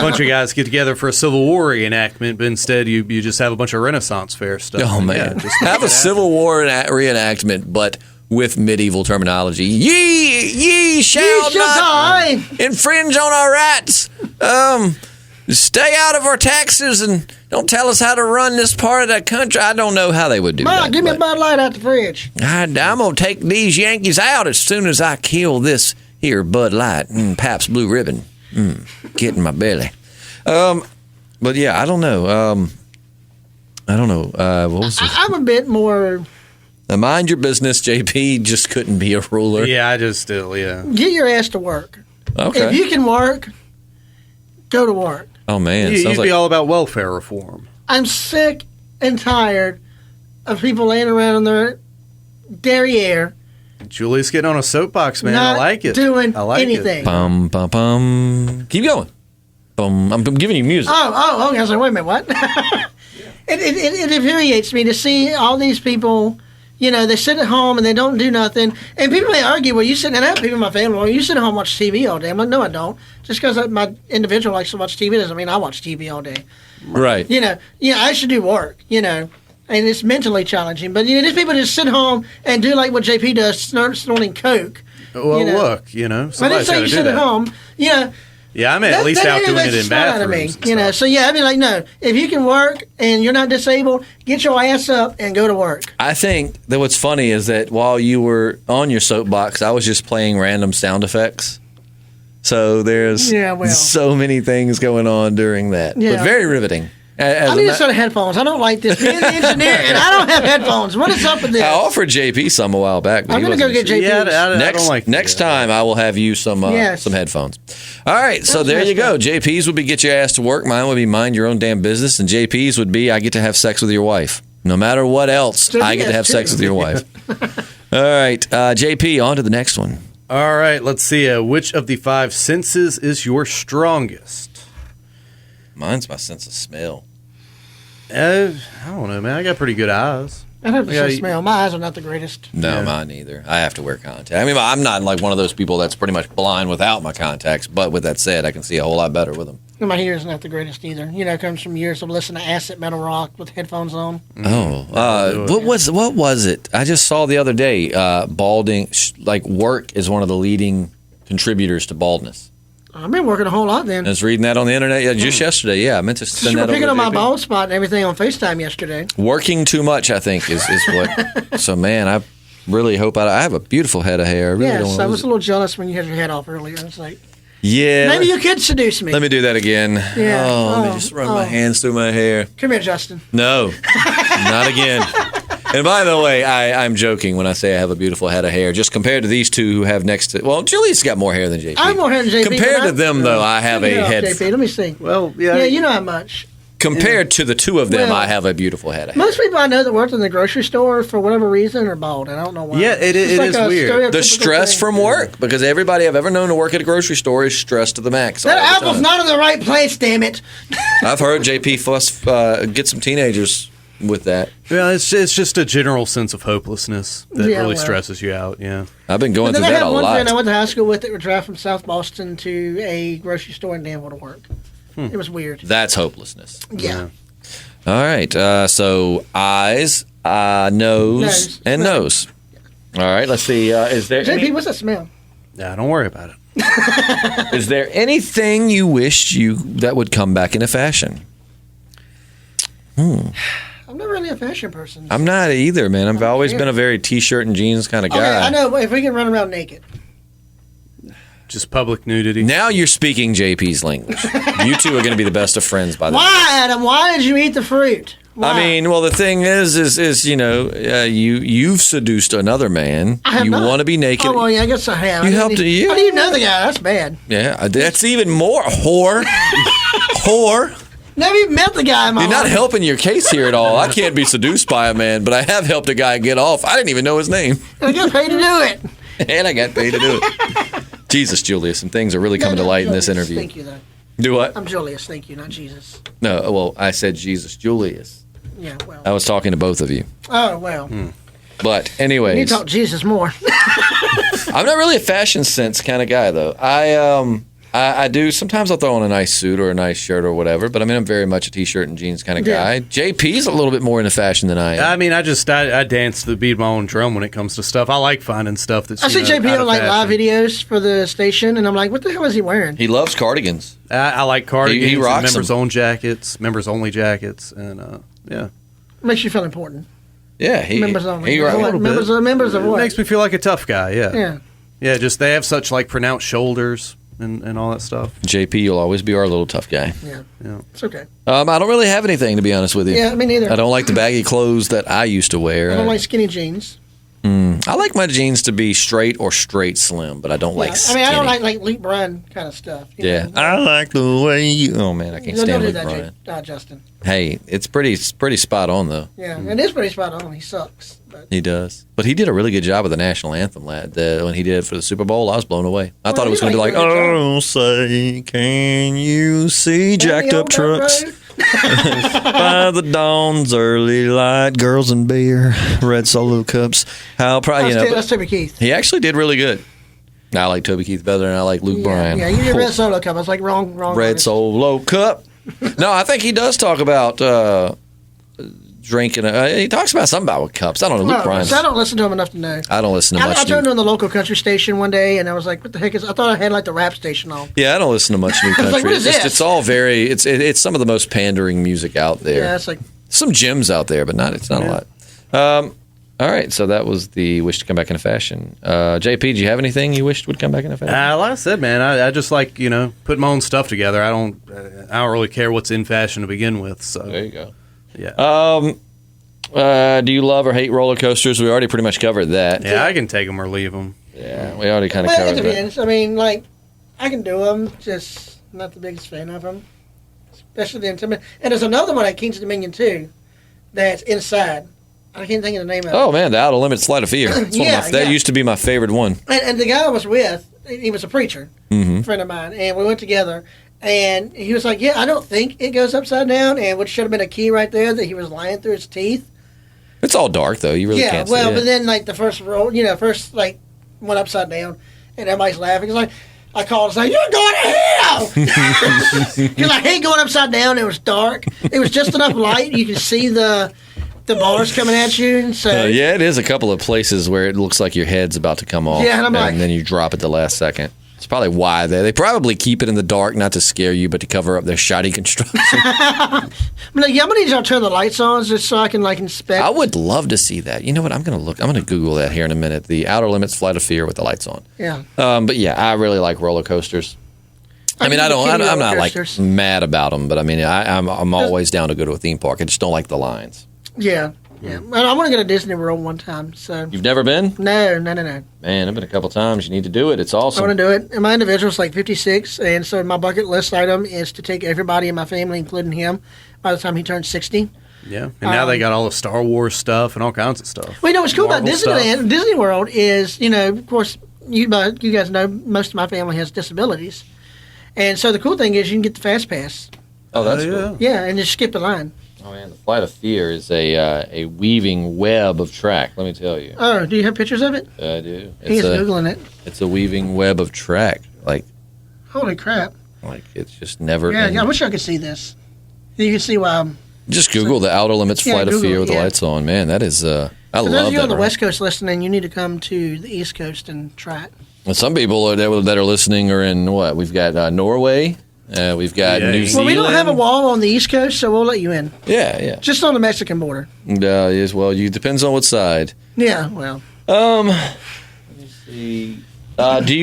bunch of guys get together for a Civil War reenactment, but instead you just have a bunch of Renaissance fair stuff. Oh, man. Have a Civil War reenactment, but with medieval terminology. Ye shall not infringe on our rights. Stay out of our taxes and don't tell us how to run this part of the country. I don't know how they would do that. Give me a Bud Light out the fridge. I'm going to take these Yankees out as soon as I kill this here Bud Light. Pabst Blue Ribbon. Get in my belly. But yeah, I don't know. What was this? I'm a bit more... mind your business. JP just couldn't be a ruler. Yeah, I just still, Get your ass to work. Okay. If you can work, go to work. Oh, man. You'd be all about welfare reform. I'm sick and tired of people laying around in their derriere. Julius getting on a soapbox, man. Not I like it. doing I like anything. It. Bum, bum, bum. Keep going. Bum. I'm giving you music. Oh, okay. I was like, wait a minute, what? It infuriates me to see all these people, they sit at home and they don't do nothing. And people may argue, well, you sit, and I have people in my family, well, you sit at home and watch TV all day. I'm like, no, I don't. Just because my individual likes to watch TV doesn't mean I watch TV all day. Right. I should do work, and it's mentally challenging. But, these people just sit home and do like what JP does, snorting Coke. Well, look, I didn't somebody's say got you to do sit that. at home, Yeah, I'm at least out doing it in bathrooms. So yeah, I'd be like, no, if you can work and you're not disabled, get your ass up and go to work. I think that what's funny is that while you were on your soapbox, I was just playing random sound effects. So there's so many things going on during that. Yeah. But very riveting. I need a set of headphones. I don't like this. Being the engineer, and I don't have headphones. What is up with this? I offered JP some a while back. But I'm going to go get JP. I don't like next time, I will have you some headphones. All right, so there you go. JP's would be get your ass to work. Mine would be mind your own damn business. And JP's would be I get to have sex with your wife. No matter what else, I get to have sex with your wife. All right, JP, on to the next one. All right, let's see. Which of the 5 senses is your strongest? Mine's my sense of smell. I don't know, man. I got pretty good eyes. I have to smell. My eyes are not the greatest. No, mine either. I have to wear contacts. I mean, I'm not like one of those people that's pretty much blind without my contacts. But with that said, I can see a whole lot better with them. And my hearing's not the greatest either. It comes from years of listening to acid metal rock with headphones on. What was it? I just saw the other day. Balding, work is one of the leading contributors to baldness. I've been working a whole lot then. I was reading that on the internet just yesterday. Yeah, I meant to send that over. Picking up my bald spot and everything on FaceTime yesterday. Working too much, I think, is what. So, man, I really hope I have a beautiful head of hair. I really don't I was a little jealous when you had your head off earlier. I was like, yeah. Maybe you could seduce me. Let me do that again. Yeah. Let me just run my hands through my hair. Come here, Justin. No, not again. And by the way, I'm joking when I say I have a beautiful head of hair. Just compared to these two who have next to... Well, Julie's got more hair than JP. I have more hair than JP. Compared to them, though, I have a head... JP, let me see. Well, yeah. Yeah, you know how much. Compared to the two of them, I have a beautiful head of hair. Most people I know that worked in the grocery store, for whatever reason, are bald. I don't know why. Yeah, it is weird. The stress from work, because everybody I've ever known to work at a grocery store is stressed to the max. That apple's not in the right place, damn it. I've heard JP get some teenagers with that. Yeah, it's just a general sense of hopelessness that really stresses you out. Yeah, I've been going through that a lot. I had one friend I went to high school with that would drive from South Boston to a grocery store in Danville to work. It was weird. That's hopelessness. Yeah. All right. So eyes, nose, and nose. All right. Let's see. Is there JP? What's that smell? Yeah, don't worry about it. Is there anything you wished that would come back into fashion? I'm not really a fashion person. I'm not either, man. I've always been a very t-shirt and jeans kind of guy. Okay, I know. If we can run around naked. Just public nudity. Now you're speaking JP's language. You two are going to be the best of friends by the way. Why, Adam? Why did you eat the fruit? Why? I mean, well, the thing is you've seduced another man. I have not. Want to be naked. Oh, well, yeah, I guess I have. You helped. How do you know the guy? That's bad. Yeah, that's even more whore. Whore. Never even met the guy in my You're not life. helping your case here at all. I can't be seduced by a man, but I have helped a guy get off. I didn't even know his name. I got paid to do it. And I got paid to do it. Jesus, Julius, some things are really coming to light in this Julius, interview. Thank you, though. Do what? I'm Julius, thank you, not Jesus. No, well, I said Jesus, Julius. Yeah, well. I was talking to both of you. Oh, well. But You need anyways, to talk Jesus more. I'm not really a fashion sense kind of guy, though. I do. Sometimes I'll throw on a nice suit or a nice shirt or whatever, but I mean, I'm very much a T-shirt and jeans kind of Yeah. guy. JP's a little bit more into fashion than I am. I mean, I dance to the beat of my own drum when it comes to stuff. I like finding stuff that's. I see JP out on of like live fashion. videos for the station, and I'm like, what the hell is he wearing? He loves cardigans. I like cardigans, He rocks and members them. own jackets, members only jackets, and yeah. Makes you feel important. Yeah, he Members only. He, What? little bit. Members of It what? makes me feel like a tough guy. Yeah. Yeah. Yeah. Just they have such like pronounced shoulders and all that stuff. JP, you'll always be our little tough guy. Yeah. Yeah. It's okay. I don't really have anything, to be honest with you. Yeah, me neither. I don't like the baggy clothes that I used to wear. I don't like skinny jeans. I like my jeans to be straight or straight slim, but I don't like Yeah. I skinny. mean, I don't like Luke Bryan kind of stuff. you Yeah, know. I like the way you. Oh man, I can't Don't stand do Luke that, Bryan. Justin. Hey, it's pretty spot on though. Yeah, it is pretty spot on. He sucks. But He does, but he did a really good job with the national anthem. Lad, when he did it for the Super Bowl, I was blown away. I thought it was he going to be like, did a good "Oh, say, can you see jacked the up old dirt trucks road? by the dawn's early light, girls and beer, red solo cups?" How probably That's Toby Keith. he actually did really good. I like Toby Keith better than I like Luke Bryan. Yeah, you did Red Solo Cup. I was like, wrong. Red artist. Solo Cup. No, I think he does talk about drinking. He talks about something about cups. I don't know. Luke No, Bryan. so I don't listen to him enough to know. I don't listen to much. I turned on the local country station one day, and I was like, "What the heck is?" I thought I had like the rap station on. Yeah, I don't listen to much new country. like, what is this? It's all very. It's some of the most pandering music out there. Yeah, it's like Some gems out there, but not. It's not a lot. All right, so that was the wish to come back into fashion. JP, do you have anything you wished would come back into fashion? Like I said, man, I just like putting my own stuff together. I don't really care what's in fashion to begin with. So There you go. yeah, Do you love or hate roller coasters? We already pretty much covered that. yeah, I can take them or leave them. Yeah, we already kind of well, it covered that. depends. I mean, like I can do them, just not the biggest fan of them, especially the intimidating. And there's another one at Kings Dominion too, that's inside. I can't think of the name of it. Oh man, the Outer Limits Flight of Fear. That's that used to be my favorite one. And the guy I was with, he was a preacher, Mm-hmm. friend of mine, and we went together. And he was like, "Yeah, I don't think it goes upside down," and which should have been a key right there that he was lying through his teeth. It's all dark though. You really Yeah, can't well, see but it. then like the first roll, first like went upside down, and everybody's laughing. It's like I called and say, "You're going to hell," because I hate going upside down. It was dark. It was just enough light you could see the bars coming at you. And so Yeah, it is a couple of places where it looks like your head's about to come off. Yeah, and I'm like- then you drop it the last second. It's probably why they probably keep it in the dark, not to scare you, but to cover up their shoddy construction. I'm like, yeah, I'm gonna need y'all to turn the lights on just so I can like inspect. I would love to see that. You know what? I'm gonna Google that here in a minute. The Outer Limits Flight of Fear with the lights on. Yeah. But yeah, I really like roller coasters. I mean, I'm not like mad about them, but I mean, I'm always down to go to a theme park. I just don't like the lines. Yeah. Yeah. Well, I want to go to Disney World one time. So You've never been? no. Man, I've been a couple times. You need to do it. It's I awesome. want to do it. And my individual's like 56, and so my bucket list item is to take everybody in my family, including him, by the time he turns 60. Yeah, and now they got all the Star Wars stuff and all kinds of stuff. Well, you know what's cool about Marvel Disneyland, stuff. Disney World is, of course, you guys know most of my family has disabilities, and so the cool thing is you can get the fast pass. Oh, that's yeah. cool. Yeah, and just skip the line. Oh man, the Flight of Fear is a weaving web of track. Let me tell you, Oh, do you have pictures of it? I do. He's googling it. It's a weaving web of track. Like Holy crap! it's just never. Yeah, ending. I wish I could see this. You can see why. Just Google the Outer Limits Yeah, Flight of Google Fear it, with the yeah. lights on. Man, that is. I For those love of you that. on the ride. West Coast listening, you need to come to the East Coast and try it. And some people that are listening are in what? We've got Norway. We've got Yeah. New Well, Zealand. Well, we don't have a wall on the East Coast, so we'll let you in. Yeah. Just on the Mexican border. Yes. Well, you depends on what side. Yeah, well. Let me see. Do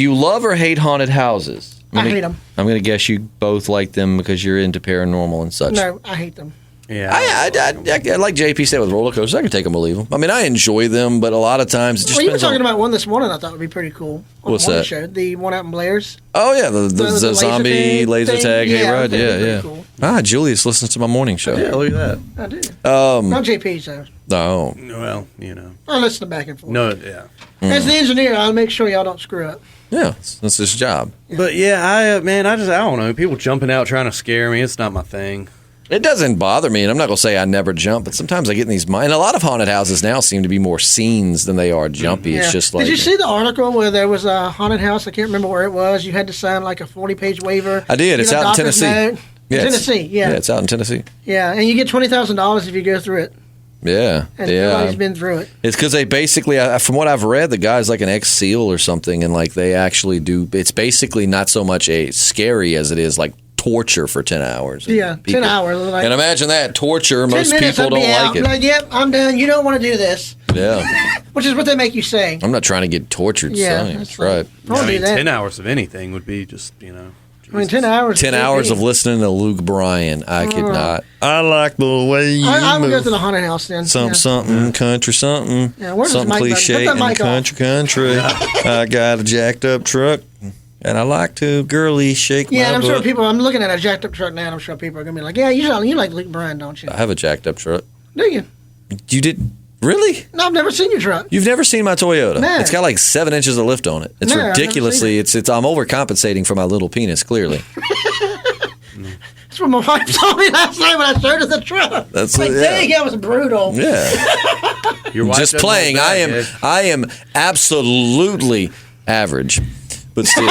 you love or hate haunted houses? I hate them. I'm going to guess you both like them because you're into paranormal and such. No, I hate them. Yeah. I like JP said with roller coasters. I can take them or leave them. I mean, I enjoy them, but a lot of times it just Well, you were depends talking on. about one this morning I thought would be pretty cool. On What's the morning that? Show. The one out in Blair's. Oh yeah, the laser zombie tag laser thing. tag Yeah, hayride. I think Yeah, it'd be yeah. cool. Julius listens to my morning show. Yeah, look at that. I do. Um, Not JP, so No. Well, you know. I listen to back and forth. No, yeah. As the engineer, I'll make sure y'all don't screw up. Yeah, that's his job. But yeah, I don't know. People jumping out trying to scare me. It's not my thing. It doesn't bother me, and I'm not going to say I never jump, but sometimes I get in these and a lot of haunted houses now seem to be more scenes than they are jumpy. It's just like. Did you see the article where there was a haunted house? I can't remember where it was. You had to sign like a 40-page waiver. I did. It's Get a out in doctor's Tennessee. note. Yeah, Tennessee, yeah. Yeah, it's out in Tennessee. Yeah, and you get $20,000 if you go through it. Yeah. And yeah. nobody's been through it. It's because they basically, from what I've read, the guy's like an ex-SEAL or something, and like they actually do. It's basically not so much a scary as it is like torture for 10 hours. And Yeah, 10 hours. Like, and imagine that torture. 10 Most minutes, people I'd be don't out. like it. I'm like, yep, I'm done. You don't want to do this. Yeah. Which is what they make you say. I'm not trying to get tortured, Yeah, son. that's That's right. I won't do that. 10 hours of anything would be just, you know. I mean, 10 hours. 10 is hours good. of listening to Luke Bryan. I could not. I like the way you I would go move. to the haunted house then. Something, country, something. Yeah, where's something this mic button? cliche Put in that mic the country. I got a jacked up truck, and I like to girly shake Yeah, my and I'm sure butt. people. I'm looking at a jacked up truck now, and I'm sure people are gonna be like, "Yeah, you like Luke Bryan, don't you? I have a jacked up truck. Do you? You did? Really? No, I've never seen your truck. You've never seen my Toyota? No. It's got like 7 inches of lift on it. It's No, I've never ridiculously. seen It's. I'm overcompensating for my little penis. Clearly. That's what my wife told me last night when I showed her the truck. That's like, yeah. dang, that was brutal. Yeah. Your wife Just doesn't playing. hold I back, am. eh? I am absolutely average, but still.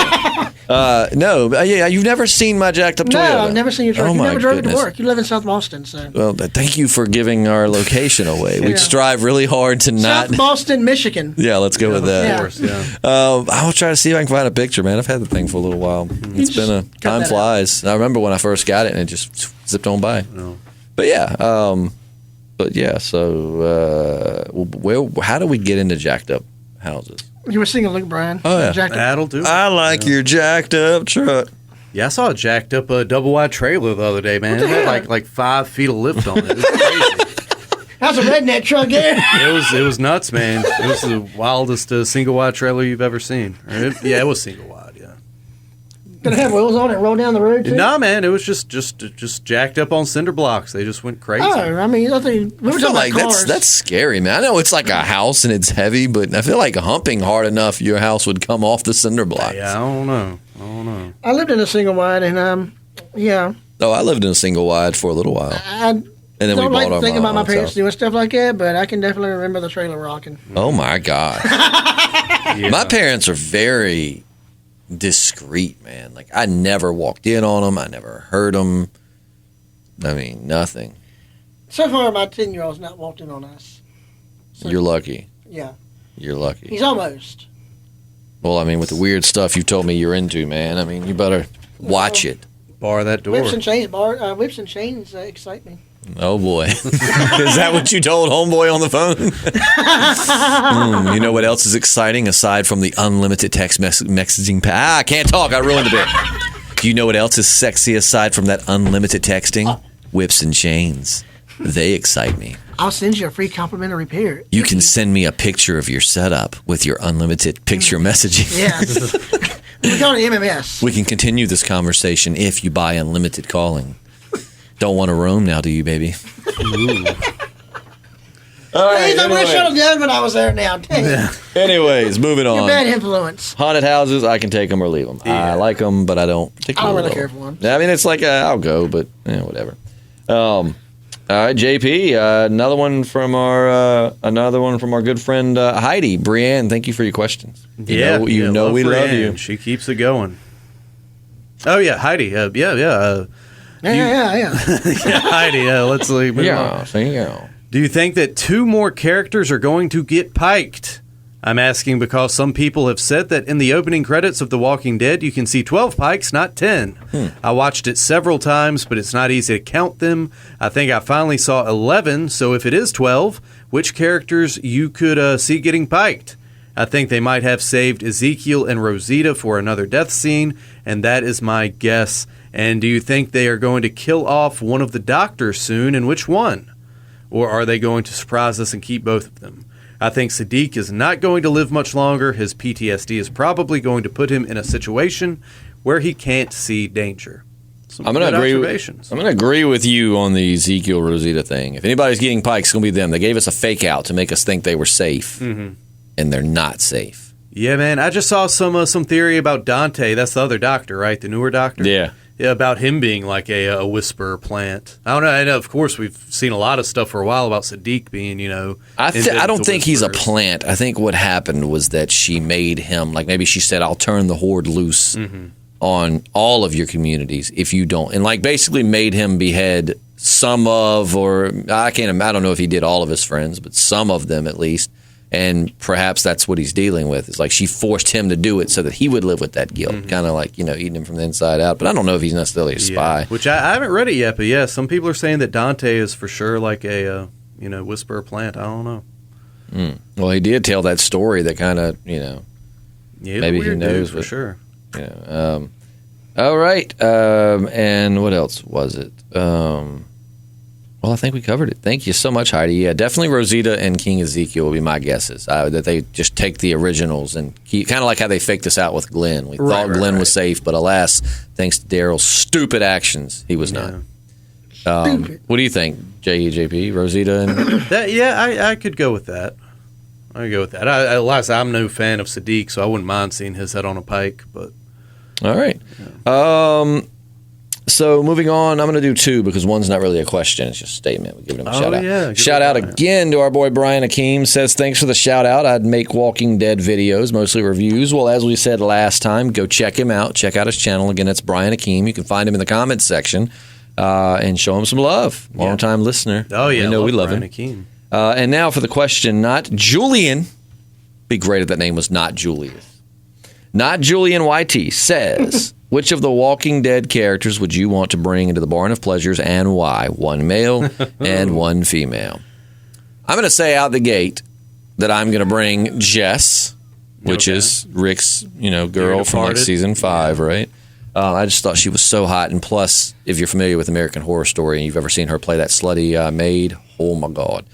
No. Yeah. You've never seen my jacked up Toyota. No, I've never seen your truck. Oh you my never drove it to goodness. work. You live in South Boston, so. Well, thank you for giving our location away. We Yeah. strive really hard to not. South Boston, Michigan. Yeah, let's go with that. Yeah. Of course, yeah. I'll try to see if I can find a picture, man. I've had the thing for a little while. It's just been a cut time that flies. I remember when I first got it and it just zipped on by. No. But yeah, So, how do we get into jacked up houses? You were singing Luke Bryan. Oh, yeah. Jacked up. That'll do it. I like your jacked up truck. Yeah, I saw a jacked up double wide trailer the other day, man. the It had heck? like 5 feet of lift on it. It was crazy. That's a redneck truck there. It was nuts, man. It was the wildest single wide trailer you've ever seen. It was single wide, yeah. Gonna have wheels on it and roll down the road too. Nah, man, it was just jacked up on cinder blocks. They just went crazy. Oh, I mean, I think we were I feel talking like about cars. that's scary, man. I know it's like a house and it's heavy, but I feel like humping hard enough, your house would come off the cinder blocks. Yeah, I don't know. I lived in a single wide, and yeah, Oh, I lived in a single wide for a little while, I and then we don't bought like our thinking about my mom's parents house. doing stuff like that, but I can definitely remember the trailer rocking. Oh my god, Yeah. my parents are very discreet, man. Like I never walked in on them. I never heard them. I mean, nothing. So far, my 10-year-old's not walked in on us. You're lucky. Yeah, You're lucky. he's almost. Well, I mean, with the weird stuff you told me you're into, man. I mean, you better watch it. Bar that door. Whips and chains excite me. Oh boy, is that what you told homeboy on the phone? You know what else is exciting aside from the unlimited text messaging? I can't talk. I ruined the bit. Do you know what else is sexy aside from that unlimited texting? Whips and chains. They excite me. I'll send you a free complimentary pair. You can send me a picture of your setup with your unlimited picture messaging. Yeah. We call it MMS. We can continue this conversation if you buy unlimited calling. Don't want to roam now, do you, baby? All right. Hey, I wish I'd have done when I was there now. Dang it. Anyways, moving You're on. bad influence. Haunted houses, I can take them or leave them. I like them, but I don't particularly. I don't really love care 'em. for 'em. I mean, it's like I'll go, but whatever. All right, JP, another one from our good friend Heidi. Brienne, thank you for your questions. You know we love you. She keeps it going. Oh yeah, Heidi. Yeah. Yeah. Yeah, Heidi. Let's leave. Yeah. Do you think that 2 more characters are going to get piked? I'm asking because some people have said that in the opening credits of The Walking Dead, you can see 12 pikes, not 10. I watched it several times, but it's not easy to count them. I think I finally saw 11, so if it is 12, which characters you could see getting piked? I think they might have saved Ezekiel and Rosita for another death scene, and that is my guess. And do you think they are going to kill off one of the doctors soon, and which one? Or are they going to surprise us and keep both of them? I think Sadiq is not going to live much longer. His PTSD is probably going to put him in a situation where he can't see danger. I'm going to agree with you on the Ezekiel Rosita thing. If anybody's getting pikes, it's going to be them. They gave us a fake out to make us think they were safe, and they're not safe. Yeah, man. I just saw some theory about Dante. That's the other doctor, right? The newer doctor. Yeah. Yeah, about him being like a whisperer plant. I don't know. I know, of course, we've seen a lot of stuff for a while about Sadiq being, I don't think he's a plant. I think what happened was that she made him, like maybe she said, I'll turn the horde loose on all of your communities if you don't. And like basically made him behead some of, or I don't know if he did all of his friends, but some of them at least. And perhaps that's what he's dealing with. It's like she forced him to do it so that he would live with that guilt, kind of like, eating him from the inside out. But I don't know if he's necessarily a spy. Which I haven't read it yet, but yeah, some people are saying that Dante is for sure like a, whisperer plant. I don't know. Well, he did tell that story that kind of, maybe he knows. For sure. All right. And what else was it? Well, I think we covered it. Thank you so much, Heidi. Yeah, definitely Rosita and King Ezekiel will be my guesses. That they just take the originals and keep, kind of like how they faked us out with Glenn. We thought Glenn was safe, but alas, thanks to Daryl's stupid actions, he was not. What do you think, JP, Rosita? And I could go with that. I could go with that. I'm no fan of Sadiq, so I wouldn't mind seeing his head on a pike. But all right. So moving on, I'm going to do two because one's not really a question. It's just a statement. We're giving him a shout out. Yeah, shout out again to our boy Brian Akeem. Says, thanks for the shout out. I'd make Walking Dead videos, mostly reviews. Well, as we said last time, go check him out. Check out his channel. Again, that's Brian Akeem. You can find him in the comments section and show him some love. Long-time listener. Oh, yeah. We love Brian him. And now for the question, not Julian. Be great if that name was not Julius. Not Julian YT says... Which of the Walking Dead characters would you want to bring into the Barn of Pleasures and why? One male and one female. I'm going to say out the gate that I'm going to bring Jess, which is Rick's, girl from like season 5, right? I just thought she was so hot. And plus, if you're familiar with American Horror Story and you've ever seen her play that slutty maid, oh my God.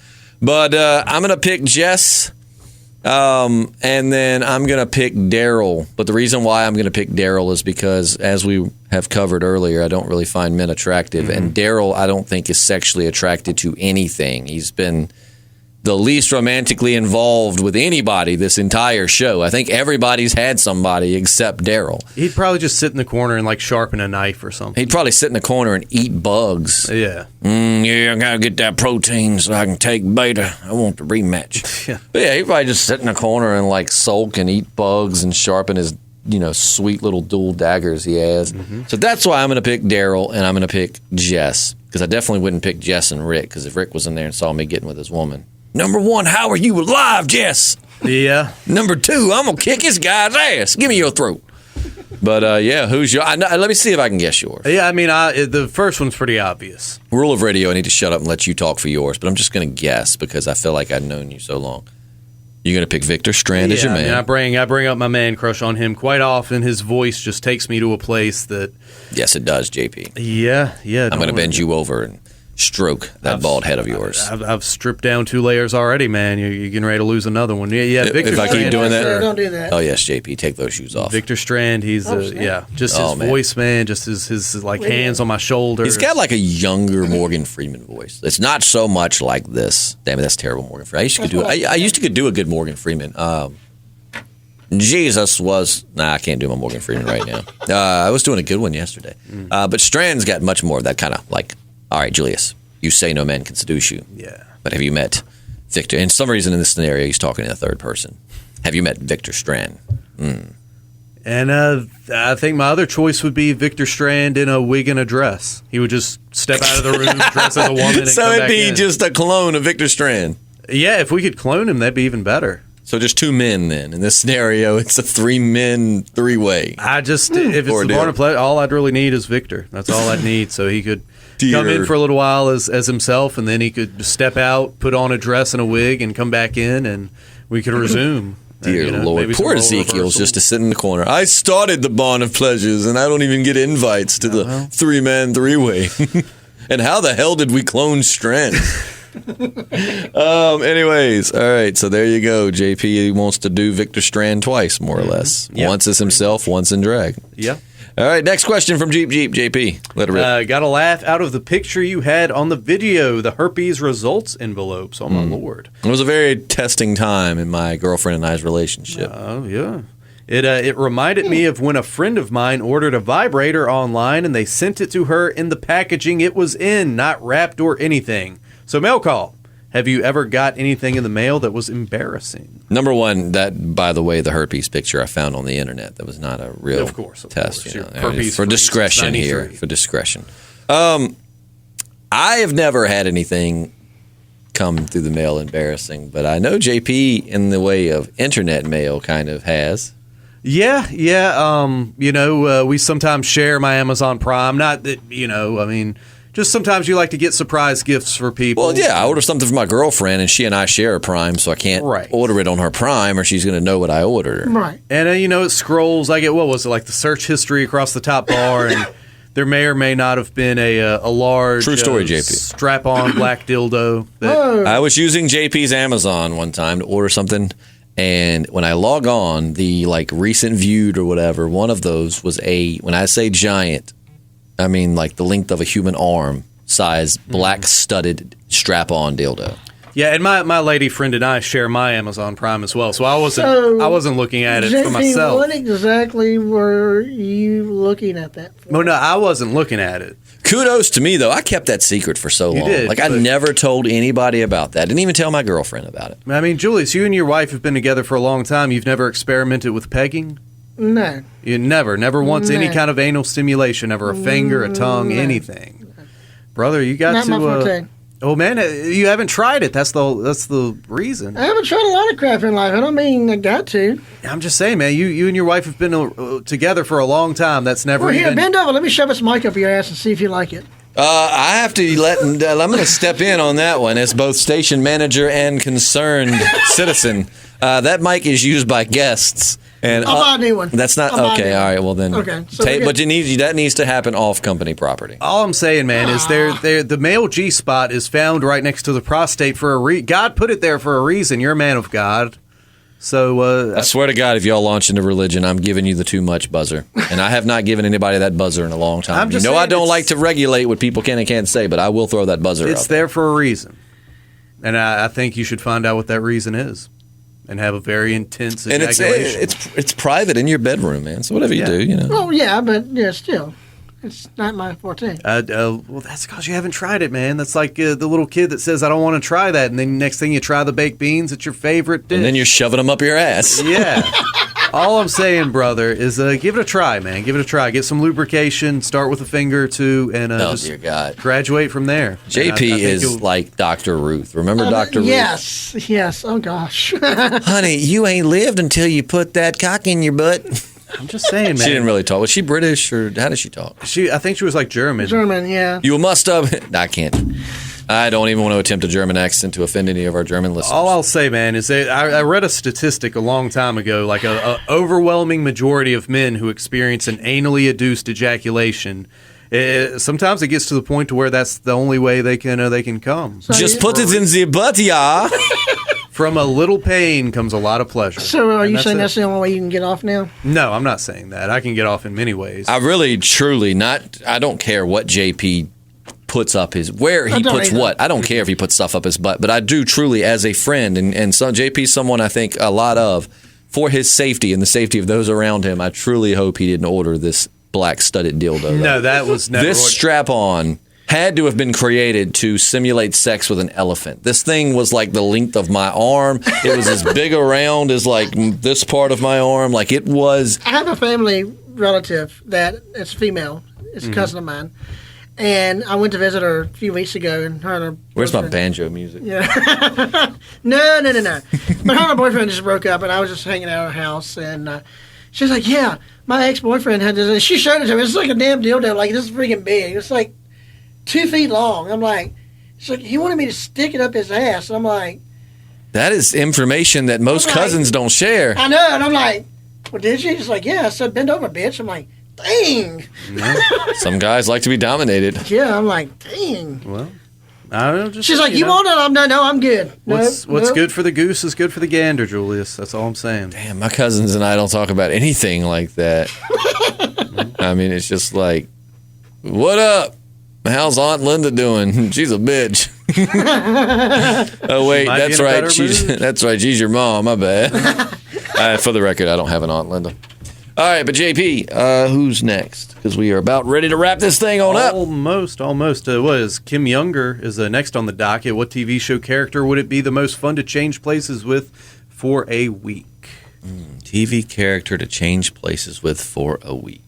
But I'm going to pick Jess. And then I'm going to pick Daryl. But the reason why I'm going to pick Daryl is because, as we have covered earlier, I don't really find men attractive. And Daryl, I don't think, is sexually attracted to anything. He's been the least romantically involved with anybody this entire show. I think everybody's had somebody except Daryl. He'd probably just sit in the corner and like sharpen a knife or something. He'd probably sit in the corner and eat bugs. Yeah. I gotta get that protein so I can take beta. I want the rematch. Yeah. But yeah, he'd probably just sit in the corner and like sulk and eat bugs and sharpen his sweet little dual daggers he has. So that's why I'm gonna pick Daryl and I'm gonna pick Jess, because I definitely wouldn't pick Jess and Rick, because if Rick was in there and saw me getting with his woman. Number 1, how are you alive, Jess? Yeah. Number 2, I'm going to kick this guy's ass. Give me your throat. But, who's your... let me see if I can guess yours. Yeah, I mean, the first one's pretty obvious. Rule of radio, I need to shut up and let you talk for yours, but I'm just going to guess because I feel like I've known you so long. You're going to pick Victor Strand as your man. I mean, I bring up my man crush on him quite often. His voice just takes me to a place that... Yes, it does, JP. Yeah. I'm going to bend you over and stroke that bald head of yours. I've stripped down 2 layers already, man. You're getting ready to lose another one. Yeah, Victor if I keep doing that, don't do that. Oh yes, JP, take those shoes off. Victor Strand, he's just his voice, man. Just his like hands on my shoulder. He's got like a younger Morgan Freeman voice. It's not so much like this. Damn it, that's terrible, Morgan Freeman. I used to could do a good Morgan Freeman. Jesus was... Nah, I can't do my Morgan Freeman right now. I was doing a good one yesterday. But Strand's got much more of that kind of like, all right, Julius, you say no man can seduce you. Yeah. But have you met Victor? And some reason in this scenario, he's talking in the third person. Have you met Victor Strand? And I think my other choice would be Victor Strand in a wig and a dress. He would just step out of the room, dress as a woman, and so come it'd back be in. just a clone of Victor Strand. Yeah, if we could clone him, that'd be even better. So just 2 men then. In this scenario, it's a 3-men, 3-way. I just, if it's the Barn of Pleasure, all I'd really need is Victor. That's all I'd need. So he could come in for a little while as himself, and then he could step out, put on a dress and a wig, and come back in, and we could resume. Dear Lord. Poor Ezekiel's just to sit in the corner. I started the Bond of Pleasures, and I don't even get invites to the three-man three-way. And how the hell did we clone Strand? Anyways, all right, so there you go. JP wants to do Victor Strand twice, more or less. Yep. Once as himself, once in drag. Yep. All right, next question from Jeep, JP. Let it rip. Got a laugh out of the picture you had on the video, the herpes results envelopes. Oh, my Lord. It was a very testing time in my girlfriend and I's relationship. Oh, yeah. It reminded me of when a friend of mine ordered a vibrator online and they sent it to her in the packaging it was in, not wrapped or anything. So, mail call. Have you ever got anything in the mail that was embarrassing? Number one, that, by the way, the herpes picture I found on the internet. That was not a real of course. test. You know, herpes for discretion here. For discretion. I have never had anything come through the mail embarrassing, but I know JP in the way of internet mail kind of has. Yeah. We sometimes share my Amazon Prime. Not that, just sometimes you like to get surprise gifts for people. Well, yeah, I order something for my girlfriend, and she and I share a Prime, so I can't order it on her Prime, or she's going to know what I ordered her. Right. And, it scrolls. I get, what was it, like the search history across the top bar, and there may or may not have been a large true story, JP. strap-on black dildo. I was using JP's Amazon one time to order something, and when I log on, the recent viewed or whatever, one of those was when I say giant, I mean like the length of a human arm size black studded strap-on dildo. Yeah, and my lady friend and I share my Amazon Prime as well, so I wasn't looking at it for myself. What exactly were you looking at that for? No, I wasn't looking at it. Kudos to me, though. I kept that secret for so long. Did, I never told anybody about that. Didn't even tell my girlfriend about it. I mean, Julius, you and your wife have been together for a long time. You've never experimented with pegging? No. You never once any kind of anal stimulation, ever a finger, a tongue, anything. Brother, you got Not to. my forte. Oh man, you haven't tried it. That's the reason. I haven't tried a lot of crap in life. I don't mean I got to. I'm just saying, man. You and your wife have been together for a long time. That's never. Well, even... here, bend over. Let me shove this mic up your ass and see if you like it. I have to I'm going to step in on that one as both station manager and concerned citizen. That mic is used by guests. And I'll buy a new one. That's not okay. All right. Well, then. Okay. So but that needs to happen off company property. All I'm saying, man, is the male G spot is found right next to the prostate for a reason. God put it there for a reason. You're a man of God. So I swear to God, if y'all launch into religion, I'm giving you the too much buzzer, and I have not given anybody that buzzer in a long time. I don't like to regulate what people can and can't say, but I will throw that buzzer. It's there for a reason, and I think you should find out what that reason is, and have a very intense ejaculation. And it's private in your bedroom, man. So whatever you do, Oh yeah, but still. It's not my forte. Well, that's because you haven't tried it, man. That's like the little kid that says, I don't want to try that. And then next thing you try the baked beans. It's your favorite dish. And then you're shoving them up your ass. Yeah. All I'm saying, brother, is give it a try, man. Give it a try. Get some lubrication. Start with a finger or two. And dear God. Graduate from there. JP is like Dr. Ruth. Remember Dr. Ruth? Yes. Oh, gosh. Honey, you ain't lived until you put that cock in your butt. I'm just saying, man. She didn't really talk. Was she British, or how does she talk? I think she was like German. German, yeah. You must have. I can't. I don't even want to attempt a German accent to offend any of our German listeners. All I'll say, man, is that I read a statistic a long time ago, like a overwhelming majority of men who experience an anally induced ejaculation. Sometimes it gets to the point to where that's the only way they can come. Just put it in the butt, yeah. From a little pain comes a lot of pleasure. So are you saying that's the only way you can get off now? No, I'm not saying that. I can get off in many ways. I really, truly not. I don't care what JP puts up where he puts what. I don't care if he puts stuff up his butt, but I do truly, as a friend, and so JP's someone I think a lot of, for his safety and the safety of those around him, I truly hope he didn't order this black studded dildo. No, that was never. This strap-on had to have been created to simulate sex with an elephant. This thing was like the length of my arm. It was as big around as like this part of my arm. Like it was. I have a family relative that is female. It's a cousin of mine. And I went to visit her a few weeks ago, and her and her Where's my banjo music? Yeah. No. But her and her boyfriend just broke up, and I was just hanging out at her house, and she was like, yeah, my ex-boyfriend had this. And she showed it to me. It's like a damn dildo. Like, this is freaking big. It's like 2 feet long. I'm like, she's like, he wanted me to stick it up his ass. I'm like, That is information that most cousins don't share. I know, and I'm like, well, did you? She's like, yeah. I said, bend over, bitch. I'm like, dang. Some guys like to be dominated. Yeah, I'm like, dang. Well, I don't know. She's like, you want it? I'm no, I'm good. What's good for the goose is good for the gander, Julius. That's all I'm saying. Damn, my cousins and I don't talk about anything like that. I mean, it's just like, what up? How's Aunt Linda doing? She's a bitch. Oh wait, that's right. That's right. She's your mom. My bad. For the record, I don't have an Aunt Linda. All right, but JP, who's next? Because we are about ready to wrap this thing on up. Almost. Was Kim Younger is next on the docket. What TV show character would it be the most fun to change places with for a week? TV character to change places with for a week.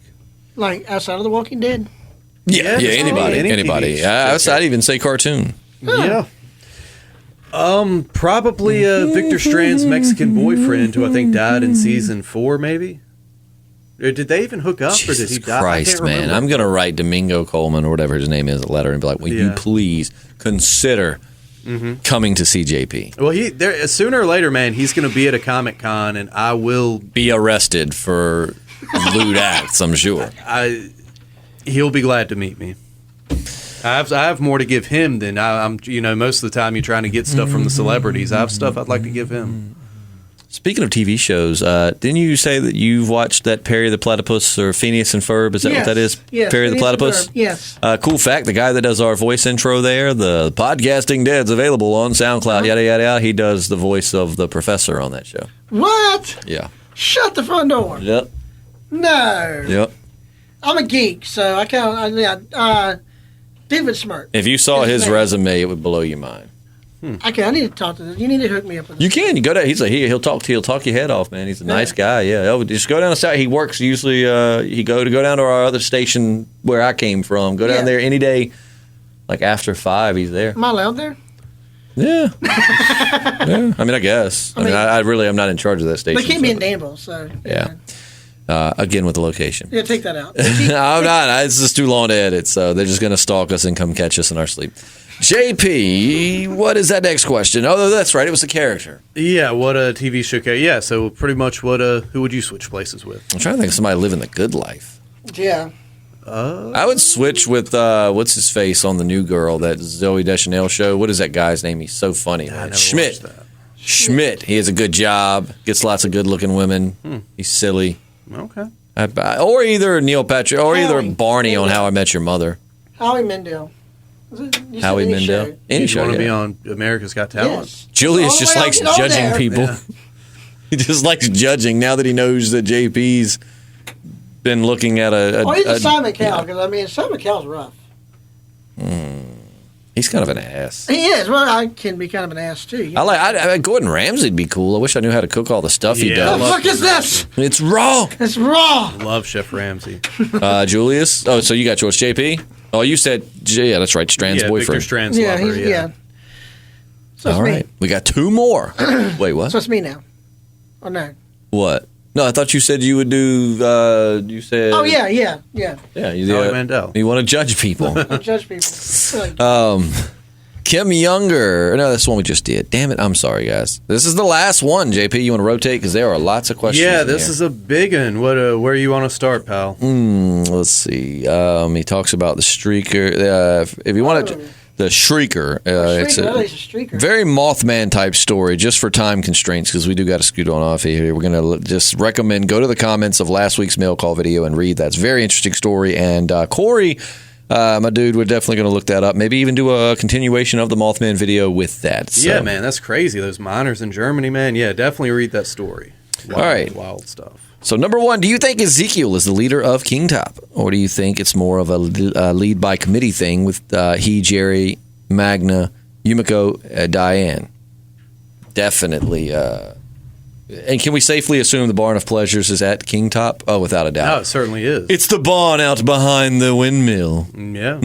Like outside of The Walking Dead? Yeah, anybody. I'd even say cartoon. Yeah. Probably Victor Strand's Mexican boyfriend, who I think died in season 4, maybe. Or did they even hook up, or did he die? Christ, man! I'm gonna write Domingo Coleman or whatever his name is a letter and be like, "Will you please consider coming to see JP?" Well, sooner or later, man, he's gonna be at a Comic-Con, and I will be arrested for lewd acts. I'm sure. He'll be glad to meet me. I have more to give him than I'm. Most of the time you're trying to get stuff from the celebrities. I have stuff I'd like to give him. Speaking of TV shows, didn't you say that you've watched that Perry the Platypus or Phineas and Ferb? Is that what that is? Yes. Perry the Platypus? Yes. Cool fact, the guy that does our voice intro there, the Podcasting Dead's available on SoundCloud, yada, yada, yada. He does the voice of the professor on that show. What? Yeah. Shut the front door. Yep. No. Yep. I'm a geek, so I can't. David Smart. If you saw his resume, it would blow your mind. Okay, I need to talk to this. You need to hook me up with this. You can. You go down. He'll talk your head off, man. He's a nice guy. Yeah. Just go down the side. He works usually. He go down to our other station where I came from. Go down there any day, like after 5. He's there. Am I allowed there? Yeah. Yeah. I mean, I guess. I'm not in charge of that station. They keep me in Danville, so yeah. Again with the location. Yeah, take that out. I'm not. It's just too long to edit, so they're just going to stalk us and come catch us in our sleep. JP, what is that next question? Oh, that's right. It was the character. Yeah, what a TV show character. Yeah, so pretty much who would you switch places with? I'm trying to think of somebody living the good life. Yeah. I would switch with, what's his face on the New Girl, that Zooey Deschanel show. What is that guy's name? He's so funny. Man. Schmidt. Schmidt. He has a good job, gets lots of good-looking women. He's silly. Okay. Or either Neil Patrick, or either Barney on How I Met Your Mother. Howie Mandel. Howie Mandel. Any show. You want to be on America's Got Talent? Yes. Julius just likes judging people. Yeah. He just likes judging now that he knows that JP's been looking at he's a Simon Cowell, because, Simon Cowell's rough. He's kind of an ass. He is. Well, I can be kind of an ass, too. Gordon Ramsay'd be cool. I wish I knew how to cook all the stuff he does. What the fuck is this? It's raw. It's raw. Love Chef Ramsay. Julius? Oh, so you got yours, JP? Oh, you said, yeah, that's right, Strand's boyfriend. Victor Strand's lover, yeah. So all right. We got 2 more. Wait, what? So it's me now. Oh, no. What? No, I thought you said you would do, you said... Oh, yeah. Yeah, Howie Mandel. You want to judge people. Judge people. Kim Younger. No, that's the one we just did. Damn it. I'm sorry, guys. This is the last one, JP. You want to rotate? Because there are lots of questions. Yeah, this is a big one. Where you want to start, pal? Let's see. He talks about the streaker. If you want to... The Shrieker. It's a very Mothman type story, just for time constraints, because we do got to scoot on off here. We're going to just recommend go to the comments of last week's mail call video and read that. It's a very interesting story. And Corey, my dude, we're definitely going to look that up. Maybe even do a continuation of the Mothman video with that. So. Yeah, man, that's crazy. Those miners in Germany, man. Yeah, definitely read that story. All right. Wild stuff. So, number 1, do you think Ezekiel is the leader of King Top? Or do you think it's more of a lead by committee thing with he, Jerry, Magna, Yumiko, Diane? Definitely. And can we safely assume the Barn of Pleasures is at King Top? Oh, without a doubt. No, it certainly is. It's the barn out behind the windmill. Yeah.